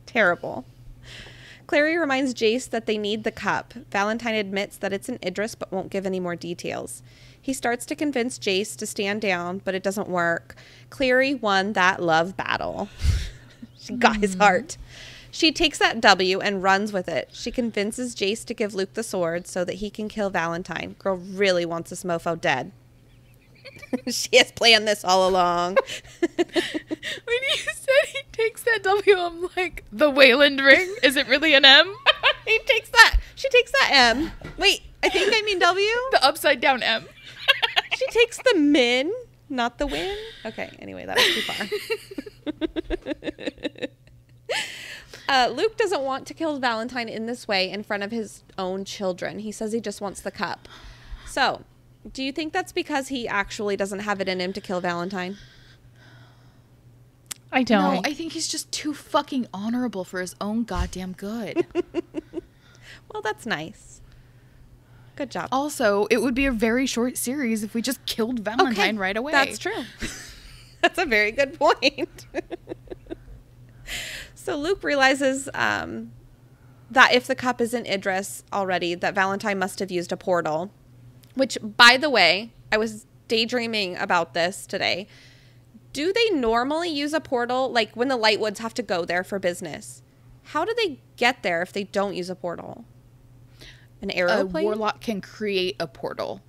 Terrible. Clary reminds Jace that they need the cup. Valentine admits that it's an Idris but won't give any more details. He starts to convince Jace to stand down, but it doesn't work. Clary won that love battle. She got his heart. She takes that W and runs with it. She convinces Jace to give Luke the sword so that he can kill Valentine. Girl really wants this mofo dead. She has planned this all along. When you said he takes that W, I'm like, the Wayland ring? Is it really an M? He takes that. She takes that M. Wait, I think I mean W. The upside down M. She takes the min, not the win. Okay, anyway, that was too far. Luke doesn't want to kill Valentine in this way in front of his own children. He says he just wants the cup. So, do you think that's because he actually doesn't have it in him to kill Valentine? I don't. No, I think he's just too fucking honorable for his own goddamn good. Well, that's nice. Good job. Also, it would be a very short series if we just killed Valentine right away. That's true. That's a very good point. So Luke realizes that if the cup is in Idris already, that Valentine must have used a portal. Which, by the way, I was daydreaming about this today. Do they normally use a portal, like when the Lightwoods have to go there for business? How do they get there if they don't use a portal? An aeroplane? A warlock can create a portal.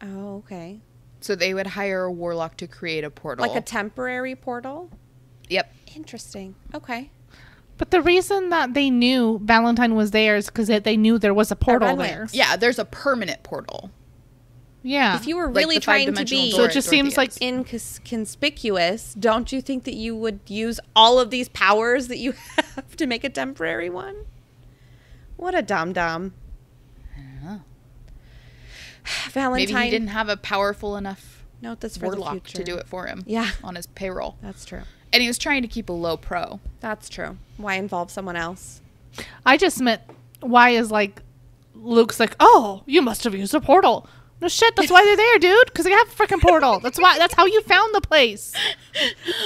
Oh, okay. So they would hire a warlock to create a portal. Like a temporary portal? Yep. Interesting. Okay. But the reason that they knew Valentine was there is because they knew there was a portal there. Yeah, there's a permanent portal. Yeah. If you were Like really the trying to five-dimensional be So it just seems like inconspicuous, don't you think that you would use all of these powers that you have to make a temporary one? What a dum-dum. I don't know. Valentine. Maybe he didn't have a powerful enough Note this for warlock the future. to do it for him. Yeah. On his payroll. That's true. And he was trying to keep a low pro. That's true. Why involve someone else? I just meant why is like Luke's like, oh, you must have used a portal. No shit, that's why they're there, dude. Because they have a freaking portal. That's how you found the place.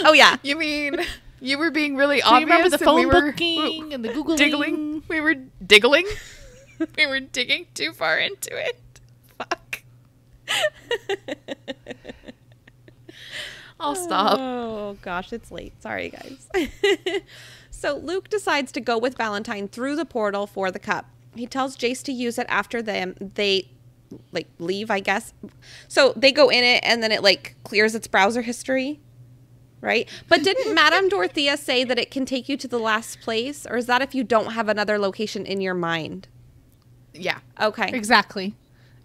Oh yeah. You mean you were being really Do you obvious? remember the and phone we were booking and the Googling? diggling? We were diggling? We were digging too far into it. Fuck. I'll stop. Oh, gosh, it's late. Sorry, guys. So Luke decides to go with Valentine through the portal for the cup. He tells Jace to use it after they leave, I guess. So they go in it and then it clears its browser history, right? But didn't Madame Dorothea say that it can take you to the last place? Or is that if you don't have another location in your mind? Yeah. Okay. Exactly.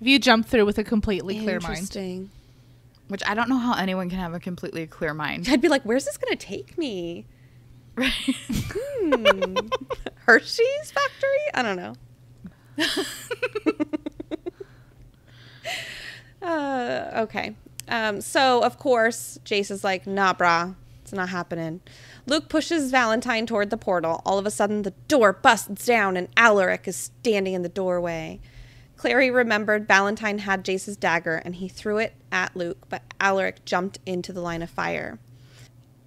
If you jump through with a completely clear mind. Interesting. Which I don't know how anyone can have a completely clear mind. I'd be like, where's this going to take me? Right. Hershey's factory? I don't know. Okay. So, of course, Jace is like, nah, brah. It's not happening. Luke pushes Valentine toward the portal. All of a sudden, the door busts down and Alaric is standing in the doorway. Clary remembered Valentine had Jace's dagger and he threw it at Luke, but Alaric jumped into the line of fire.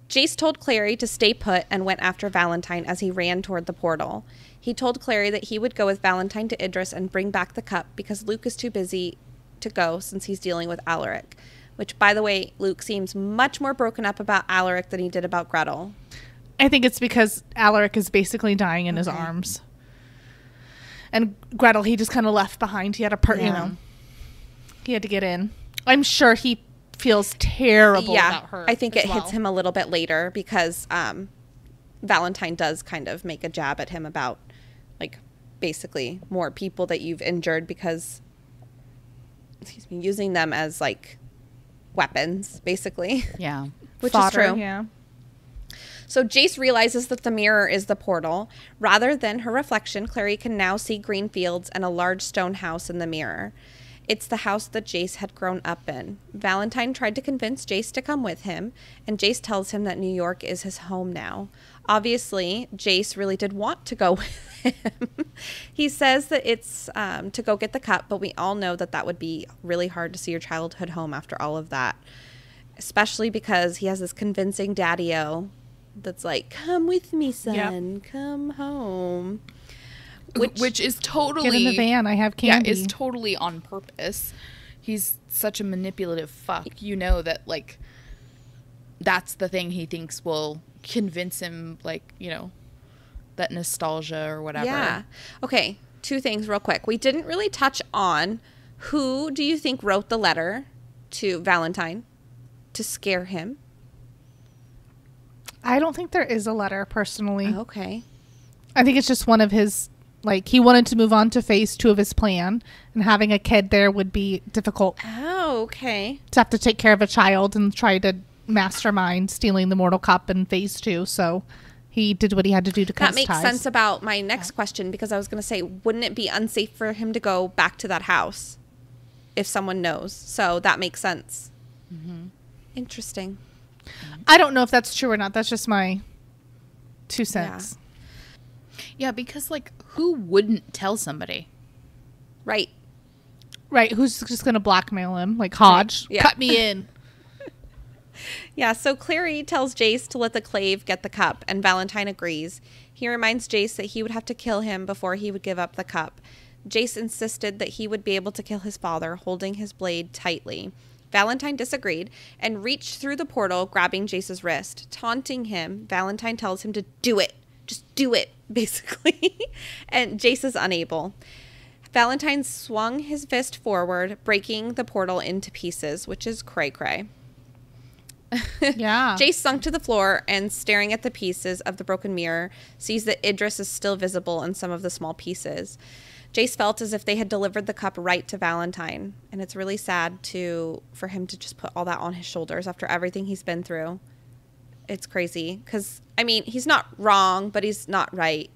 Jace told Clary to stay put and went after Valentine as he ran toward the portal. He told Clary that he would go with Valentine to Idris and bring back the cup because Luke is too busy to go since he's dealing with Alaric. Which, by the way, Luke seems much more broken up about Alaric than he did about Gretel. I think it's because Alaric is basically dying in his arms. And Gretel, he just kind of left behind. He had he had to get in. I'm sure he feels terrible about her. I think it hits him a little bit later because Valentine does kind of make a jab at him about, basically more people that you've injured because, using them as, weapons, basically. Yeah. Which is true. Yeah. So Jace realizes that the mirror is the portal. Rather than her reflection, Clary can now see green fields and a large stone house in the mirror. It's the house that Jace had grown up in. Valentine tried to convince Jace to come with him, and Jace tells him that New York is his home now. Obviously, Jace really did want to go with him. He says that it's to go get the cup, but we all know that would be really hard to see your childhood home after all of that. Especially because he has this convincing daddy-o that's like, come with me, son. Yep. Come home. Which is totally... Get in the van. I have candy. Yeah, is totally on purpose. He's such a manipulative fuck. You know that, that's the thing he thinks will convince him, that nostalgia or whatever. Yeah. Okay, 2 things real quick. We didn't really touch on who do you think wrote the letter to Valentine to scare him? I don't think there is a letter, personally. Okay. I think it's just one of his... he wanted to move on to phase 2 of his plan, and having a kid there would be difficult. Oh, okay. To have to take care of a child and try to mastermind stealing the Mortal Cup in phase 2, so he did what he had to do to cut his ties. That makes sense about my next question, because I was going to say, wouldn't it be unsafe for him to go back to that house if someone knows? So that makes sense. Mm-hmm. Interesting. I don't know if that's true or not. That's just my 2 cents. Yeah, because, who wouldn't tell somebody? Right. Right. Who's just going to blackmail him? Hodge, right. Yeah. Cut me in. Yeah, so Clary tells Jace to let the clave get the cup, and Valentine agrees. He reminds Jace that he would have to kill him before he would give up the cup. Jace insisted that he would be able to kill his father, holding his blade tightly. Valentine disagreed and reached through the portal, grabbing Jace's wrist. Taunting him, Valentine tells him to do it. Just do it, basically. And Jace is unable. Valentine swung his fist forward, breaking the portal into pieces, which is cray-cray. Yeah. Jace sunk to the floor and, staring at the pieces of the broken mirror, sees that Idris is still visible in some of the small pieces. Jace felt as if they had delivered the cup right to Valentine, and it's really sad for him to just put all that on his shoulders after everything he's been through. It's crazy, because, he's not wrong, but he's not right,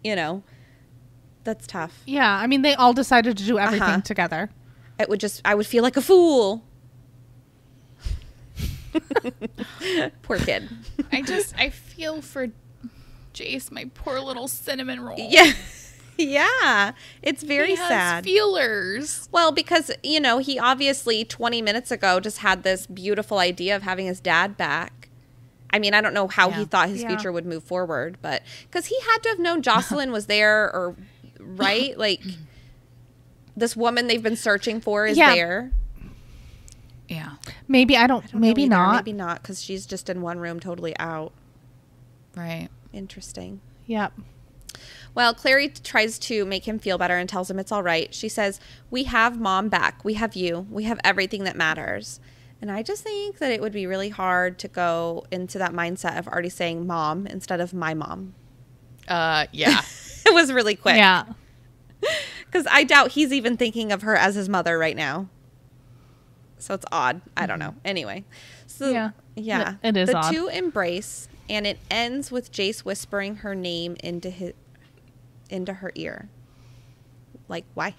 That's tough. Yeah, they all decided to do everything together. I would feel like a fool. Poor kid. I feel for Jace, my poor little cinnamon roll. Yeah. Yeah. It's very sad. He has feelers. Well, because, he obviously 20 minutes ago just had this beautiful idea of having his dad back. I don't know how he thought his future would move forward, but because he had to have known Jocelyn was there, or right? This woman they've been searching for is there. Yeah. Maybe I don't know maybe either. not. Maybe not, because she's just in one room totally out. Right. Interesting. Yep. Well, Clary tries to make him feel better and tells him it's all right. She says, we have Mom back. We have you. We have everything that matters. And I just think that it would be really hard to go into that mindset of already saying Mom instead of my mom. Yeah. It was really quick. Yeah. Because I doubt he's even thinking of her as his mother right now. So it's odd. I don't know. Anyway. So, yeah. It is odd. The two embrace, and it ends with Jace whispering her name into her ear. Like, why?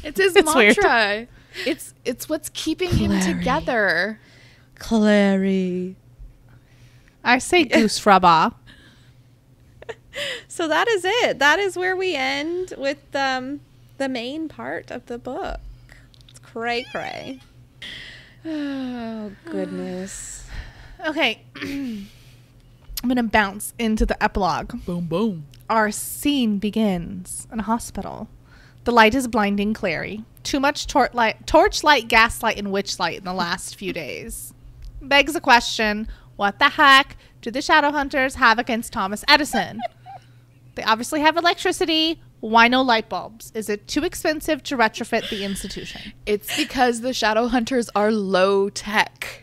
It's his It's weird. mantra. It's what's keeping him together. Clary. I say goose fraba. So that is it. That is where we end with the main part of the book. It's cray cray. Oh, goodness. Okay. I'm going to bounce into the epilogue. Boom, boom. Our scene begins in a hospital. The light is blinding Clary. Too much torchlight, gaslight, and witchlight in the last few days. Begs the question, what the heck do the Shadowhunters have against Thomas Edison? They obviously have electricity. Why no light bulbs? Is it too expensive to retrofit the institution? It's because the Shadowhunters are low tech.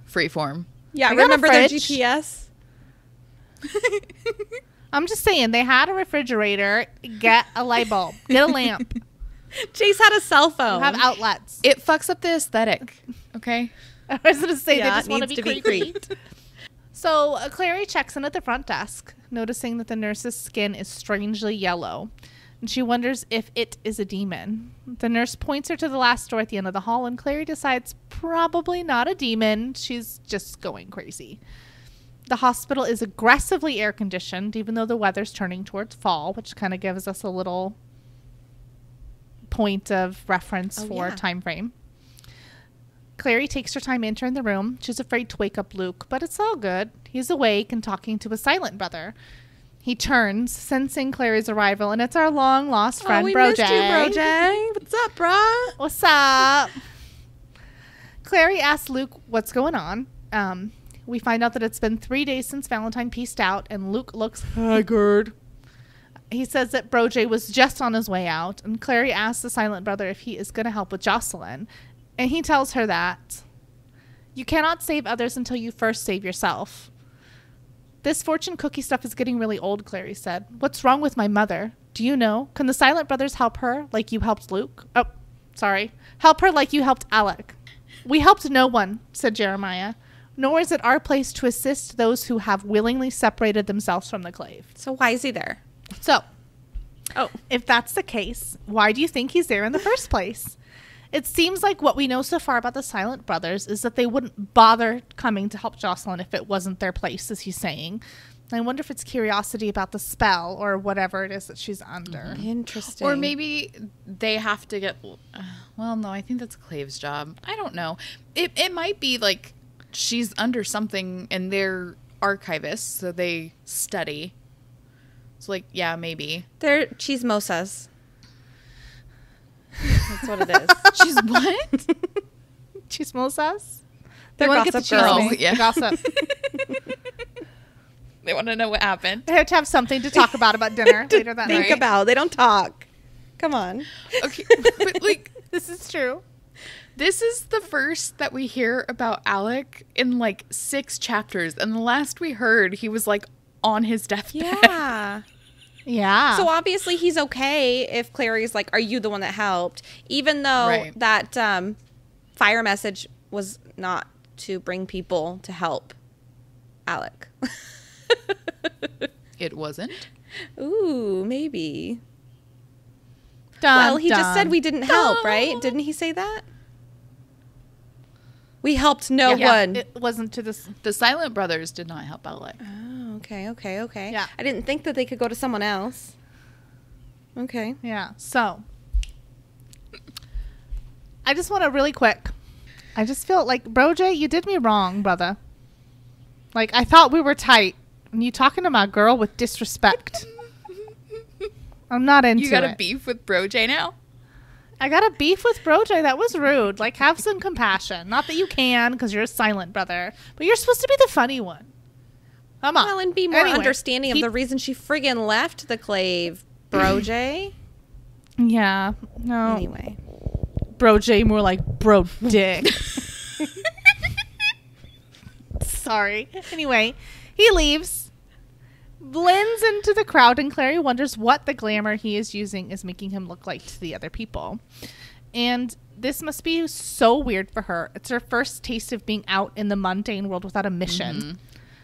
Freeform. Yeah, I got a remember their fridge. GPS? I'm just saying, they had a refrigerator. Get a light bulb. Get a lamp. Jace had a cell phone. You have outlets. It fucks up the aesthetic. Okay. I was going to say, Yeah, they just it want to needs be to be creepy. creeped. So Clary checks in at the front desk, noticing that the nurse's skin is strangely yellow. And she wonders if it is a demon. The nurse points her to the last door at the end of the hall, and Clary decides probably not a demon. She's just going crazy. The hospital is aggressively air-conditioned, even though the weather's turning towards fall, which kind of gives us a little point of reference for time frame. Clary takes her time entering the room. She's afraid to wake up Luke, but it's all good. He's awake and talking to his silent brother. He turns, sensing Clary's arrival, and it's our long-lost friend, we Broj. missed you, Broj. What's up, brah? What's up? Clary asks Luke what's going on. We find out that it's been 3 days since Valentine pieced out, and Luke looks haggard. He says that Broj was just on his way out, and Clary asks the silent brother if he is going to help with Jocelyn. And he tells her that you cannot save others until you first save yourself. This fortune cookie stuff is getting really old, Clary said. What's wrong with my mother? Do you know? Can the silent brothers help her like you helped Luke? Oh, sorry. Help her like you helped Alec. We helped no one, said Jeremiah. Nor is it our place to assist those who have willingly separated themselves from the clave. So why is he there? So, if that's the case, why do you think he's there in the first place? It seems like what we know so far about the Silent Brothers is that they wouldn't bother coming to help Jocelyn if it wasn't their place, as he's saying. I wonder if it's curiosity about the spell or whatever it is that she's under. Interesting. Or maybe they have to get... well, no, I think that's Clave's job. I don't know. It might be like she's under something and they're archivists, so they study. So, like, yeah, maybe. They're chismosas. That's what it is. She's what? Chismosas? They're wanna get gossip the girls. chisme, Yeah. the gossip. They want to know what happened. They have to have something to talk about dinner later that Think night. about. They don't talk. Come on. Okay, but, like, This is true. this is the first that we hear about Alec in, like, 6 chapters. And the last we heard, he was, like, on his deathbed. Yeah. Yeah. So obviously he's okay if Clary's like, are you the one that helped? Even though Right. that fire message was not to bring people to help Alec. It wasn't. Ooh, maybe. Dun, Well, he just dun. said we didn't help, right? Didn't he say that? We helped no Yeah, one. it wasn't to this. The Silent Brothers did not help Alec. Oh, okay. Yeah. I didn't think that they could go to someone else. Okay. Yeah. So, I just want to really quick. I just feel like, Broj, you did me wrong, brother. Like, I thought we were tight. And you talking to my girl with disrespect. I'm not into You got a it. beef with Broj now? I got a beef with Brojay. That was rude. Like, have some compassion. Not that you can, because you're a silent brother, but you're supposed to be the funny one. Come on. Well, and be more Anyway, understanding of the reason she friggin' left the clave, Brojay. Yeah. No. Anyway. Brojay, more like bro dick. Sorry. Anyway, he leaves, blends into the crowd, and Clary wonders what the glamour he is using is making him look like to the other people. And this must be so weird for her. It's her first taste of being out in the mundane world without a mission. Mm-hmm.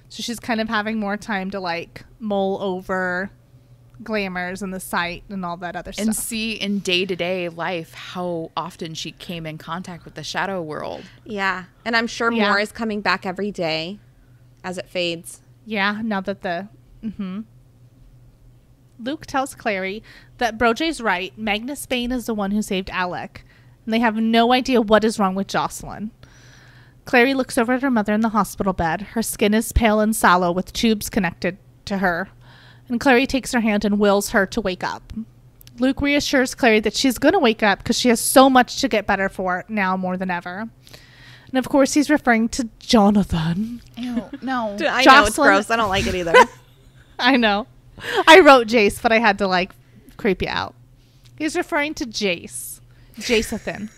So she's kind of having more time to like mull over glamours and the site and all that other And stuff. see in day-to-day life how often she came in contact with the shadow world. Yeah. And I'm sure Yeah. more is coming back every day as it fades. Yeah, now that Luke tells Clary that Brojay's right. Magnus Bane is the one who saved Alec, and they have no idea what is wrong with Jocelyn. Clary looks over at her mother in the hospital bed. Her skin is pale and sallow with tubes connected to her, and Clary takes her hand and wills her to wake up. Luke reassures Clary that she's going to wake up because she has so much to get better for now more than ever. And of course, he's referring to Jonathan. Ew, no. I know it's Jocelyn- gross. I don't like it either. I know. I wrote Jace, but I had to like creep you out. He's referring to Jace. Jacethan.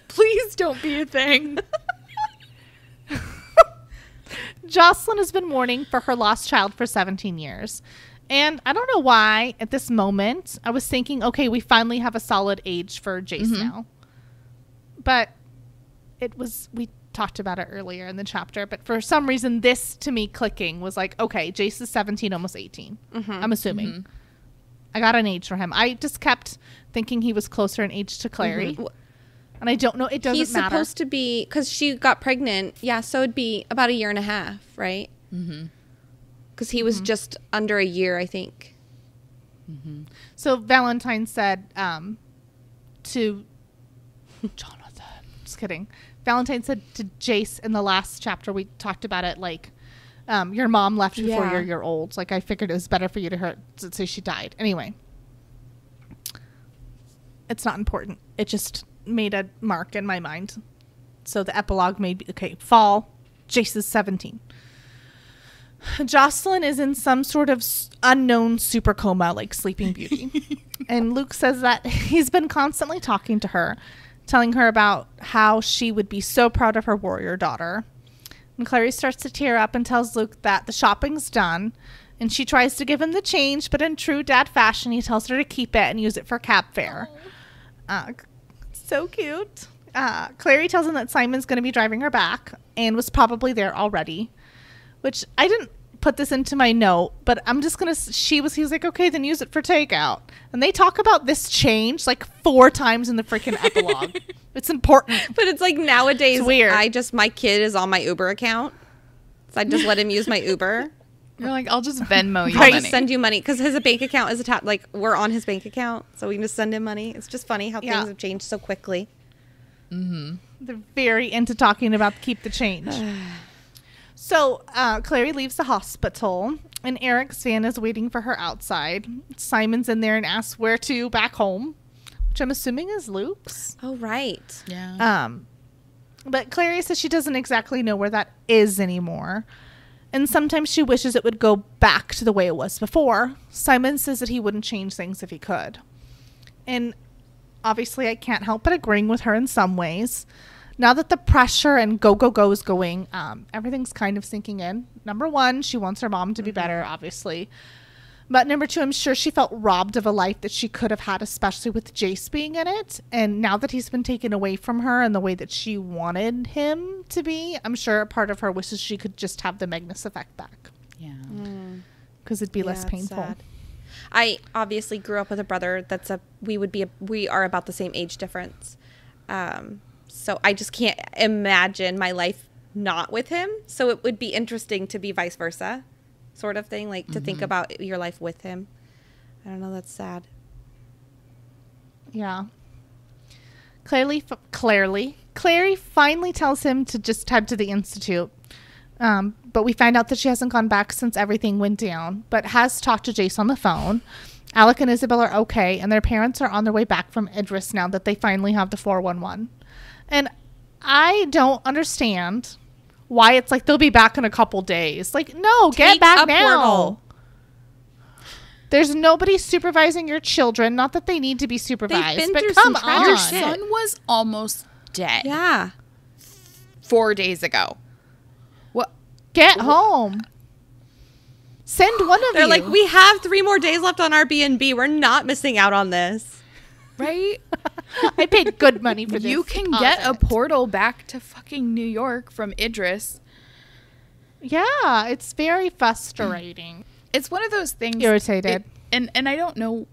Please don't be a thing. Jocelyn has been mourning for her lost child for 17 years. And I don't know why at this moment I was thinking, okay, we finally have a solid age for Jace now. But we talked about it earlier in the chapter, but for some reason this to me clicking was like, okay, Jace is 17, almost 18. I'm assuming. I got an age for him. I just kept thinking he was closer in age to Clary. And I don't know. It doesn't He's matter. supposed to be, because she got pregnant. Yeah, so it'd be about a year and a half, right? Because he was just under a year, I think. So Valentine said to Jonathan, just kidding. Valentine said to Jace in the last chapter, we talked about it, like, your mom left before Yeah. you're old. Like, I figured it was better for you to say she died. Anyway. It's not important. It just made a mark in my mind. So the epilogue made, okay, fall. Jace is 17. Jocelyn is in some sort of unknown super coma, like Sleeping Beauty. And Luke says that he's been constantly talking to her, telling her about how she would be so proud of her warrior daughter. And Clary starts to tear up and tells Luke that the shopping's done. And she tries to give him the change, but in true dad fashion, he tells her to keep it and use it for cab fare. So cute. Clary tells him that Simon's going to be driving her back and was probably there already. Which I didn't put this into my note, but I'm just gonna. He was like, okay, then use it for takeout. And they talk about this change like 4 times in the freaking epilogue. It's important. But it's like nowadays, It's weird. my kid is on my Uber account, so I just let him use my Uber. You're like, I'll just Venmo you I money. just send you money because his bank account is attached. Like, we're on his bank account, so we can just send him money. It's just funny how Yeah. things have changed so quickly. They're very into talking about keep the change. So Clary leaves the hospital, and Eric's van is waiting for her outside. Simon's in there and asks where to back home, which I'm assuming is Luke's. Oh, right. Yeah. But Clary says she doesn't exactly know where that is anymore. And sometimes she wishes it would go back to the way it was before. Simon says that he wouldn't change things if he could. And obviously I can't help but agreeing with her in some ways. Now that the pressure and go is going, everything's kind of sinking in. Number 1, she wants her mom to be better, obviously. But number 2, I'm sure she felt robbed of a life that she could have had, especially with Jace being in it. And now that he's been taken away from her in the way that she wanted him to be, I'm sure a part of her wishes she could just have the Magnus effect back. Yeah. Because it'd be less Yeah, it's painful. sad. I obviously grew up with a brother we are about the same age difference. So I just can't imagine my life not with him. So it would be interesting to be vice versa sort of thing, like to think about your life with him. I don't know. That's sad. Yeah. Clary finally tells him to just head to the Institute. But we find out that she hasn't gone back since everything went down, but has talked to Jace on the phone. Alec and Isabel are okay, and their parents are on their way back from Idris now that they finally have the 411. And I don't understand why it's like they'll be back in a couple days. Like, no, get back now. Portal. There's nobody supervising your children. Not that they need to be supervised, but come on. Your son was almost dead. Yeah. 4 days ago. What? Get home. Send one of you. They're like, we have 3 more days left on our B&B. We're not missing out on this. Right? I paid good money for this. You can get a portal back to fucking New York from Idris. Yeah, it's very frustrating. It's one of those things. Irritated. And I don't know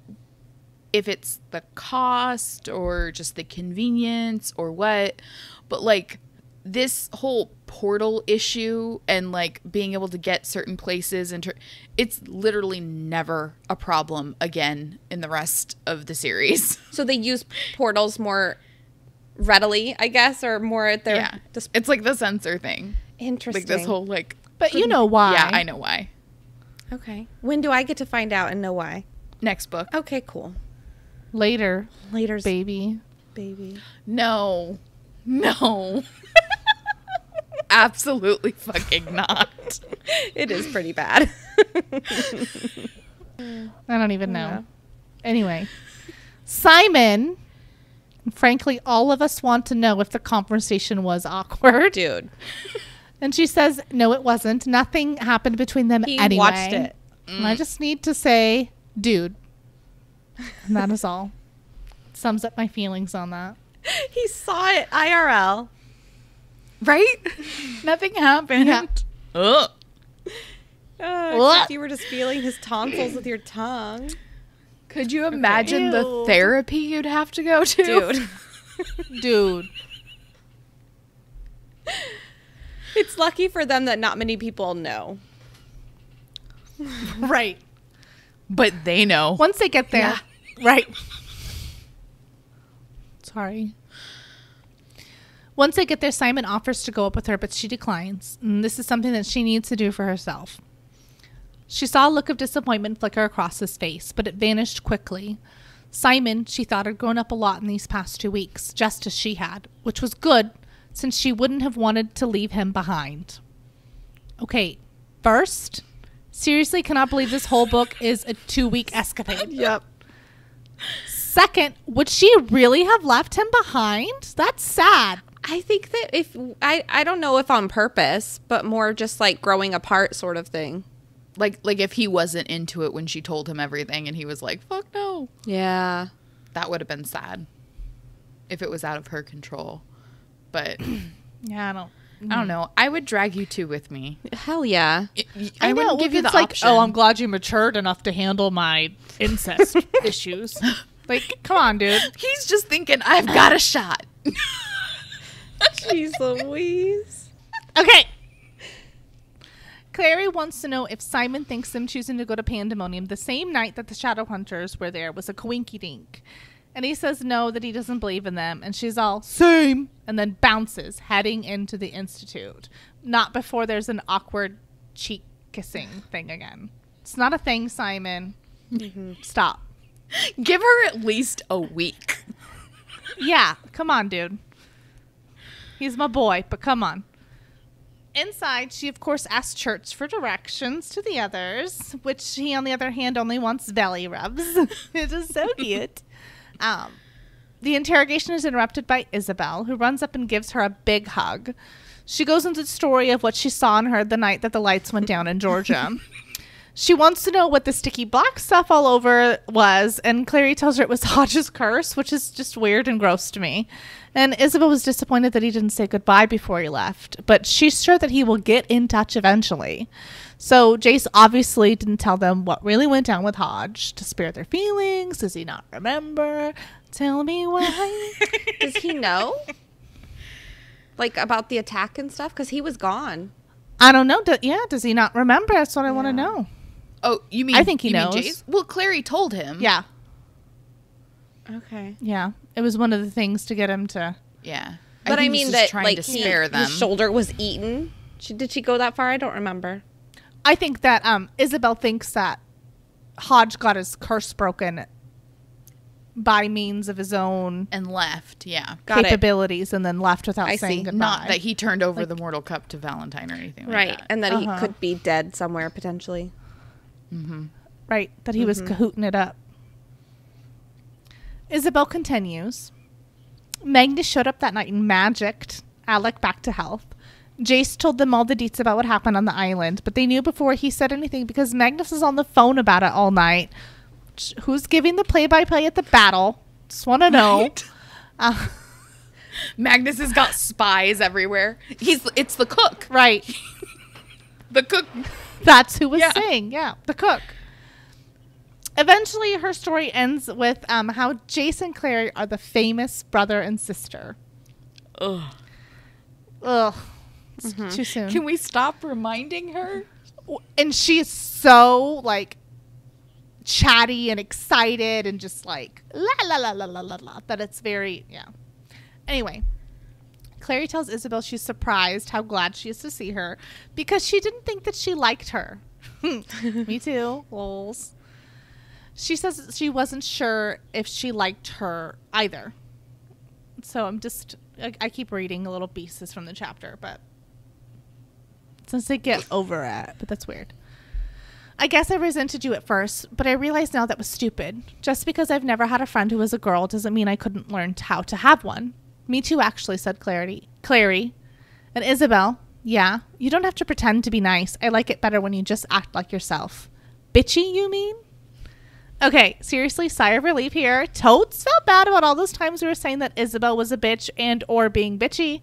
if it's the cost or just the convenience or what, but like this whole portal issue and like being able to get certain places and it's literally never a problem again in the rest of the series. So they use portals more readily, I guess, or more at their it's like the sensor thing. Interesting. Like this whole like, but you know why. Yeah, I know why. Okay. When do I get to find out and know why? Next book. Okay, cool. Later's baby. No. Absolutely fucking not. It is pretty bad. I don't even know. Yeah. Anyway, Simon, frankly, all of us want to know if the conversation was awkward. Dude. And she says, no, it wasn't. Nothing happened between them anyway. He watched it. And I just need to say, dude. And that is all. Sums up my feelings on that. He saw it IRL. Right? Nothing happened. Yeah. Ugh. You were just feeling his tonsils with your tongue. Could you imagine the therapy you'd have to go to? Dude. It's lucky for them that not many people know. Right. But they know. Once they get there. Yeah. Right. Sorry. Once they get there, Simon offers to go up with her, but she declines. And this is something that she needs to do for herself. She saw a look of disappointment flicker across his face, but it vanished quickly. Simon, she thought, had grown up a lot in these past 2 weeks, just as she had, which was good, since she wouldn't have wanted to leave him behind. Okay, first, seriously cannot believe this whole book is a 2-week escapade. Yep. Second, would she really have left him behind? That's sad. I think that if I don't know if on purpose, but more just like growing apart sort of thing. Like if he wasn't into it when she told him everything and he was like, fuck no. Yeah. That would have been sad if it was out of her control. But yeah, I don't know. I would drag you two with me. Hell yeah. I wouldn't give you the option. Oh, I'm glad you matured enough to handle my incest issues. Like, come on, dude. He's just thinking, I've got a shot. Jeez Louise. Okay. Clary wants to know if Simon thinks them choosing to go to Pandemonium the same night that the Shadowhunters were there was a coinkydink. And he says no, that he doesn't believe in them. And she's all, same. And then bounces, heading into the Institute. Not before there's an awkward cheek kissing thing again. It's not a thing, Simon. Mm-hmm. Stop. Give her at least a week. Yeah, come on, dude. He's my boy, but come on. Inside, she, of course, asks Church for directions to the others, which he, on the other hand, only wants belly rubs. It is so cute. The interrogation is interrupted by Isabel, who runs up and gives her a big hug. She goes into the story of what she saw and heard the night that the lights went down in Georgia. She wants to know what the sticky black stuff all over was, and Clary tells her it was Hodge's curse, which is just weird and gross to me. And Isabel was disappointed that he didn't say goodbye before he left, but she's sure that he will get in touch eventually. So Jace obviously didn't tell them what really went down with Hodge to spare their feelings. Does he not remember? Tell me why. Does he know? Like about the attack and stuff? Because he was gone. I don't know. Does he not remember? That's what I want to know. Oh, you mean? I think he knows. Jace? Well, Clary told him. Yeah. Okay. Yeah. It was one of the things to get him to. Yeah. But I mean that trying like to spare them. His shoulder was eaten. Did she go that far? I don't remember. I think that Isabel thinks that Hodge got his curse broken by means of his own And left, capabilities and then left without I saying see. goodbye. Not that he turned over the mortal cup to Valentine or anything like Right. that. And that he could be dead somewhere potentially. Right, that he was cahooting it up. Isabel continues. Magnus showed up that night and magicked Alec back to health. Jace told them all the deets about what happened on the island, but they knew before he said anything because Magnus was on the phone about it all night. Who's giving the play-by-play at the battle? Just want to know. Right. Magnus has got spies everywhere. It's the cook. Right. The cook. That's who was saying. Yeah, the cook. Eventually, her story ends with how Jace and Clary are the famous brother and sister. Ugh. It's too soon. Can we stop reminding her? And she's so, like, chatty and excited and just, like, la, la, la, la, la, la, la, that it's very, Anyway, Clary tells Isabel she's surprised how glad she is to see her because she didn't think that she liked her. Me too. Lols. She says she wasn't sure if she liked her either. So I keep reading little pieces from the chapter, but since they get over it, but that's weird. I guess I resented you at first, but I realize now that was stupid. Just because I've never had a friend who was a girl doesn't mean I couldn't learn how to have one. Me too, actually, said Clary. And Isabel, yeah, you don't have to pretend to be nice. I like it better when you just act like yourself. Bitchy, you mean? Okay, seriously, sigh of relief here. Totes felt bad about all those times we were saying that Isabel was a bitch and or being bitchy.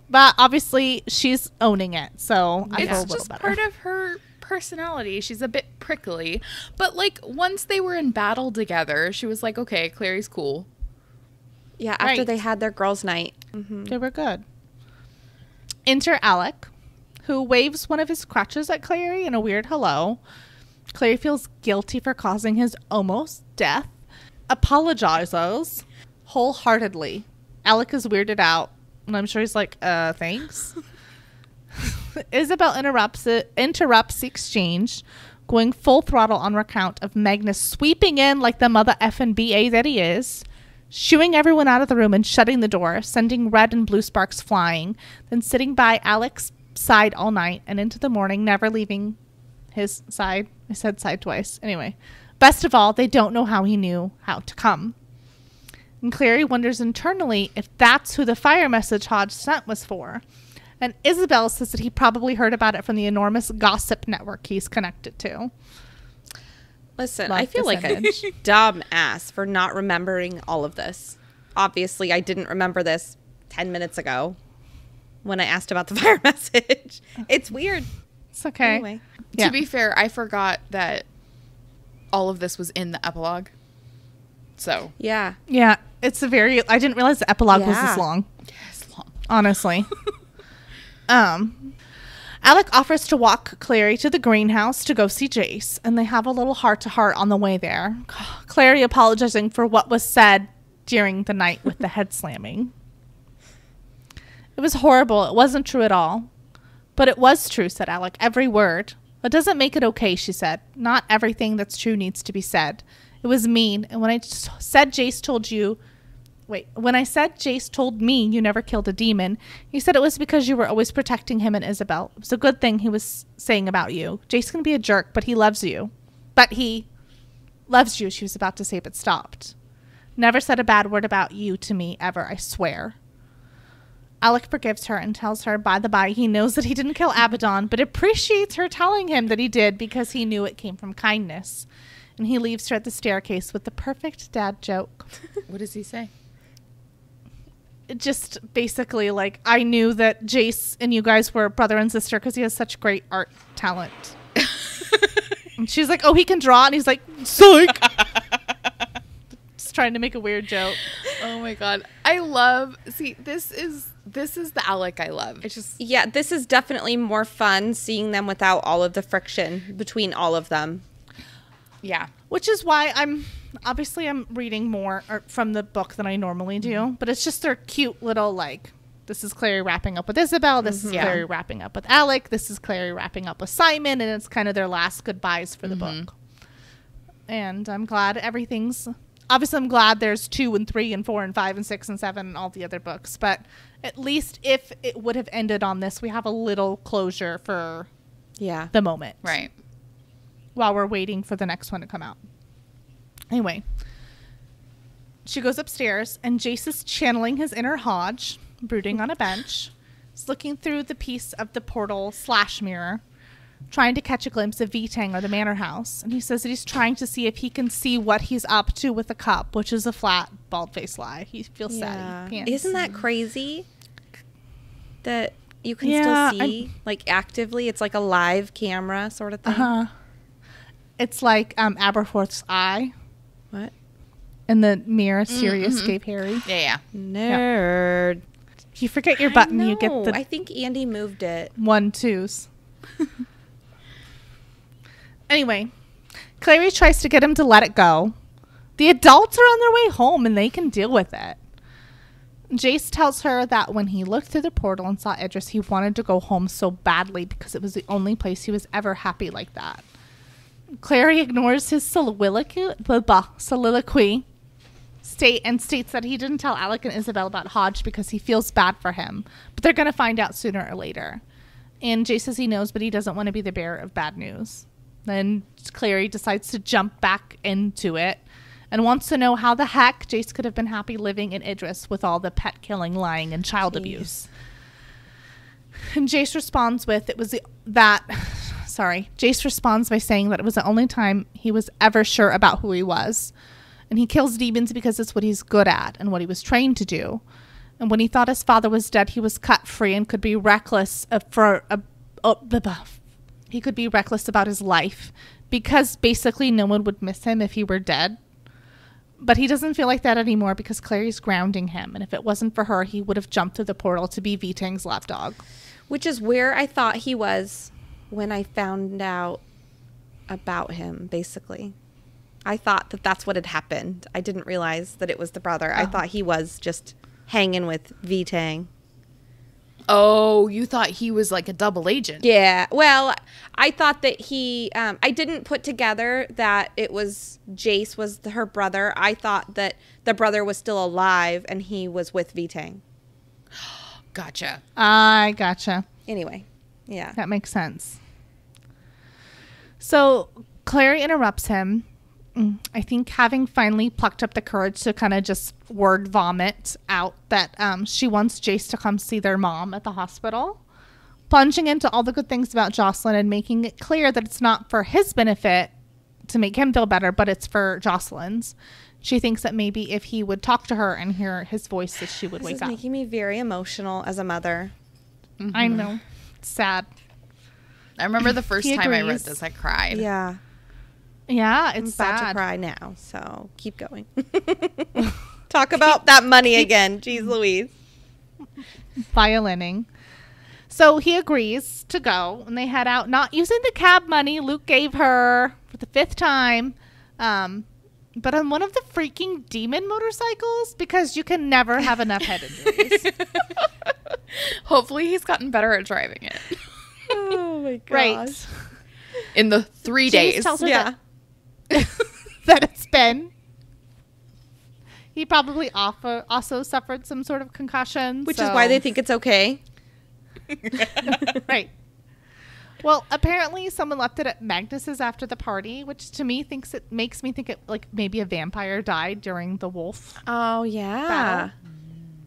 But obviously, she's owning it, so I feel a It's little just better. part of her personality. She's a bit prickly. But, like, once they were in battle together, she was like, okay, Clary's cool. Yeah, after Right. they had their girls' night. They were good. Enter Alec, who waves one of his crutches at Clary in a weird hello. Clary feels guilty for causing his almost death, apologizes wholeheartedly. Alec is weirded out, and I'm sure he's like, thanks. Isabel interrupts the exchange, going full throttle on account of Magnus sweeping in like the mother effing BA that he is, shooing everyone out of the room and shutting the door, sending red and blue sparks flying, then sitting by Alec's side all night and into the morning, never leaving his side. I said side twice. Anyway, best of all, they don't know how he knew how to come. And Clary wonders internally if that's who the fire message Hodge sent was for. And Isabel says that he probably heard about it from the enormous gossip network he's connected to. Listen, Love I feel this like image. a dumb ass for not remembering all of this. Obviously, I didn't remember this 10 minutes ago when I asked about the fire message. It's weird. It's okay. Anyway. Yeah. To be fair, I forgot that all of this was in the epilogue. So, Yeah. Yeah, it's a very... I didn't realize the epilogue was Yeah. this long. it's long. Honestly. Alec offers to walk Clary to the greenhouse to go see Jace, and they have a little heart-to-heart on the way there. Clary apologizing for what was said during the night with the head slamming. It was horrible. It wasn't true at all. But it was true, said Alec. Every word. That doesn't make it okay, she said. Not everything that's true needs to be said. It was mean, and when I said Jace told you... when I said Jace told me you never killed a demon, he said it was because you were always protecting him and Isabel. It was a good thing he was saying about you. Jace can be a jerk, but he loves you. But he loves you, she was about to say, but stopped. Never said a bad word about you to me, ever, I swear. Alec forgives her and tells her, by the by, he knows that he didn't kill Abaddon, but appreciates her telling him that he did because he knew it came from kindness. And he leaves her at the staircase with the perfect dad joke. What does he say? Just basically like, I knew that Jace and you guys were brother and sister because he has such great art talent. And she's like, oh, he can draw. And he's like, psych. Just trying to make a weird joke. Oh my god. I love... See, this is the Alec I love. It's just... Yeah, this is definitely more fun seeing them without all of the friction between all of them. Yeah. Which is why I'm reading more from the book than I normally do. But it's just their cute little, like, this is Clary wrapping up with Isabel. This is Clary wrapping up with Alec. This is Clary wrapping up with Simon. And it's kind of their last goodbyes for the book. And I'm glad everything's... Obviously, I'm glad there's 2 and 3 and 4 and 5 and 6 and 7 and all the other books. But at least if it would have ended on this, we have a little closure for the moment. Right. While we're waiting for the next one to come out. Anyway. She goes upstairs, and Jace is channeling his inner Hodge, brooding on a bench. He's looking through the piece of the portal / mirror, trying to catch a glimpse of Vitang or the manor house. And he says that he's trying to see if he can see what he's up to with the cup, which is a flat, bald-faced lie. He feels sad. He can't. Isn't that crazy? That you can still see, actively? It's like a live camera sort of thing. Uh-huh. It's like Aberforth's eye. What? In the mirror Sirius gave Harry. Yeah. Nerd. If you forget your button, you get the... I think Andy moved it. 1-2s. Anyway, Clary tries to get him to let it go. The adults are on their way home and they can deal with it. Jace tells her that when he looked through the portal and saw Idris, he wanted to go home so badly because it was the only place he was ever happy like that. Clary ignores his soliloquy and states that he didn't tell Alec and Isabel about Hodge because he feels bad for him, but they're going to find out sooner or later. And Jace says he knows, but he doesn't want to be the bearer of bad news. Then Clary decides to jump back into it and wants to know how the heck Jace could have been happy living in Idris with all the pet killing, lying, and child abuse. And Jace responds with, Jace responds by saying that it was the only time he was ever sure about who he was. And he kills demons because it's what he's good at and what he was trained to do. And when he thought his father was dead, he was cut free and could be reckless he could be reckless about his life because basically no one would miss him if he were dead. But he doesn't feel like that anymore because Clary's grounding him. And if it wasn't for her, he would have jumped through the portal to be Vitang's lapdog. Which is where I thought he was when I found out about him, basically. I thought that that's what had happened. I didn't realize that it was the brother. I thought he was just hanging with Vitang. Oh, you thought he was like a double agent. Yeah. Well, I thought that he... I didn't put together that it was Jace was her brother. I thought that the brother was still alive and he was with Vitang. Gotcha. I gotcha. Anyway, yeah. That makes sense. So Clary interrupts him. I think having finally plucked up the courage to kind of just word vomit out that she wants Jace to come see their mom at the hospital, plunging into all the good things about Jocelyn and making it clear that it's not for his benefit to make him feel better, but it's for Jocelyn's. She thinks that maybe if he would talk to her and hear his voice, that she would wake up. This is making me very emotional as a mother. Mm-hmm. I know. It's sad. I remember the first time I read this, I cried. Yeah. Yeah, it's I'm about sad. to cry now, so keep going. Talk about that money again. Jeez Louise. Violining. So he agrees to go, and they head out, not using the cab money Luke gave her for the 5th time, but on one of the freaking demon motorcycles, because you can never have enough head injuries. Hopefully he's gotten better at driving it. Oh my gosh. Right. In the 3 days. Tells her that it's been. He probably also suffered some sort of concussion. Which is why they think it's okay. Right. Well, apparently someone left it at Magnus's after the party, which to me makes me think it like maybe a vampire died during the wolf. Oh yeah. Battle,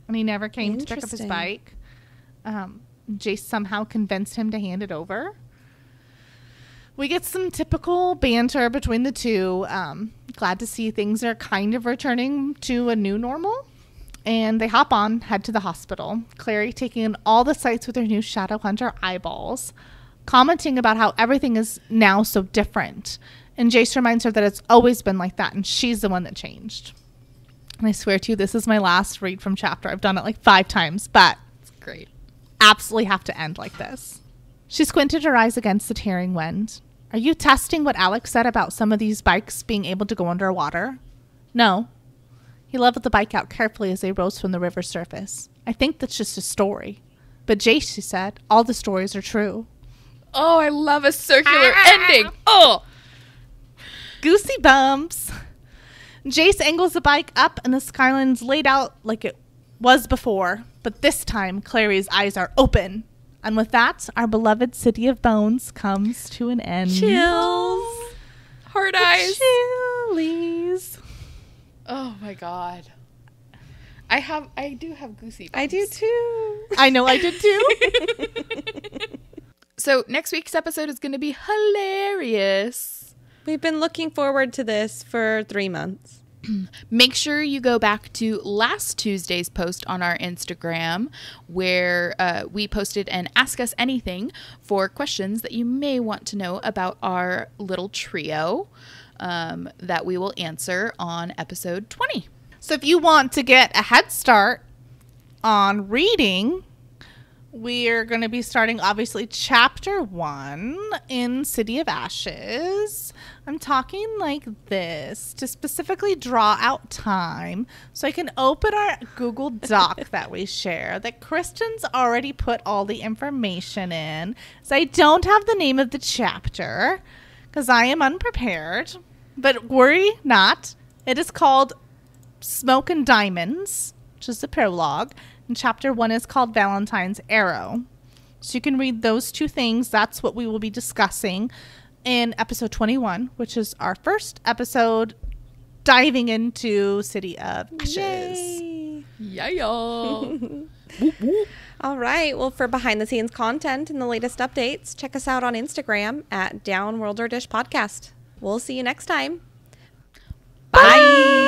and he never came to pick up his bike. Jace somehow convinced him to hand it over. We get some typical banter between the two. Glad to see things are kind of returning to a new normal. And they hop on, head to the hospital. Clary taking in all the sights with her new Shadowhunter eyeballs, commenting about how everything is now so different. And Jace reminds her that it's always been like that, and she's the one that changed. And I swear to you, this is my last read from chapter. I've done it like 5 times, but it's great. Absolutely have to end like this. She squinted her eyes against the tearing wind. Are you testing what Alex said about some of these bikes being able to go underwater? No. He leveled the bike out carefully as they rose from the river's surface. I think that's just a story. But Jace, she said, all the stories are true. Oh, I love a circular ending. Oh! Goosey bumps. Jace angles the bike up and the skyline's laid out like it was before, but this time Clary's eyes are open. And with that, our beloved City of Bones comes to an end. Chills. Hard eyes. Chillies. Oh my god. I do have goosey bumps. I do too. I know I did too. So next week's episode is going to be hilarious. We've been looking forward to this for 3 months. Make sure you go back to last Tuesday's post on our Instagram where we posted an Ask Us Anything for questions that you may want to know about our little trio that we will answer on episode 20. So if you want to get a head start on reading, we're going to be starting, obviously, Chapter 1 in City of Ashes. I'm talking like this to specifically draw out time so I can open our Google Doc that we share that Kristen's already put all the information in. So I don't have the name of the chapter because I am unprepared. But worry not. It is called Smoke and Diamonds, which is the prologue. And chapter 1 is called Valentine's Arrow. So you can read those two things. That's what we will be discussing in episode 21, which is our first episode diving into City of Ashes. Yay. Yeah. All right. Well, for behind the scenes content and the latest updates, check us out on Instagram at Downworlder Dish Podcast. We'll see you next time. Bye.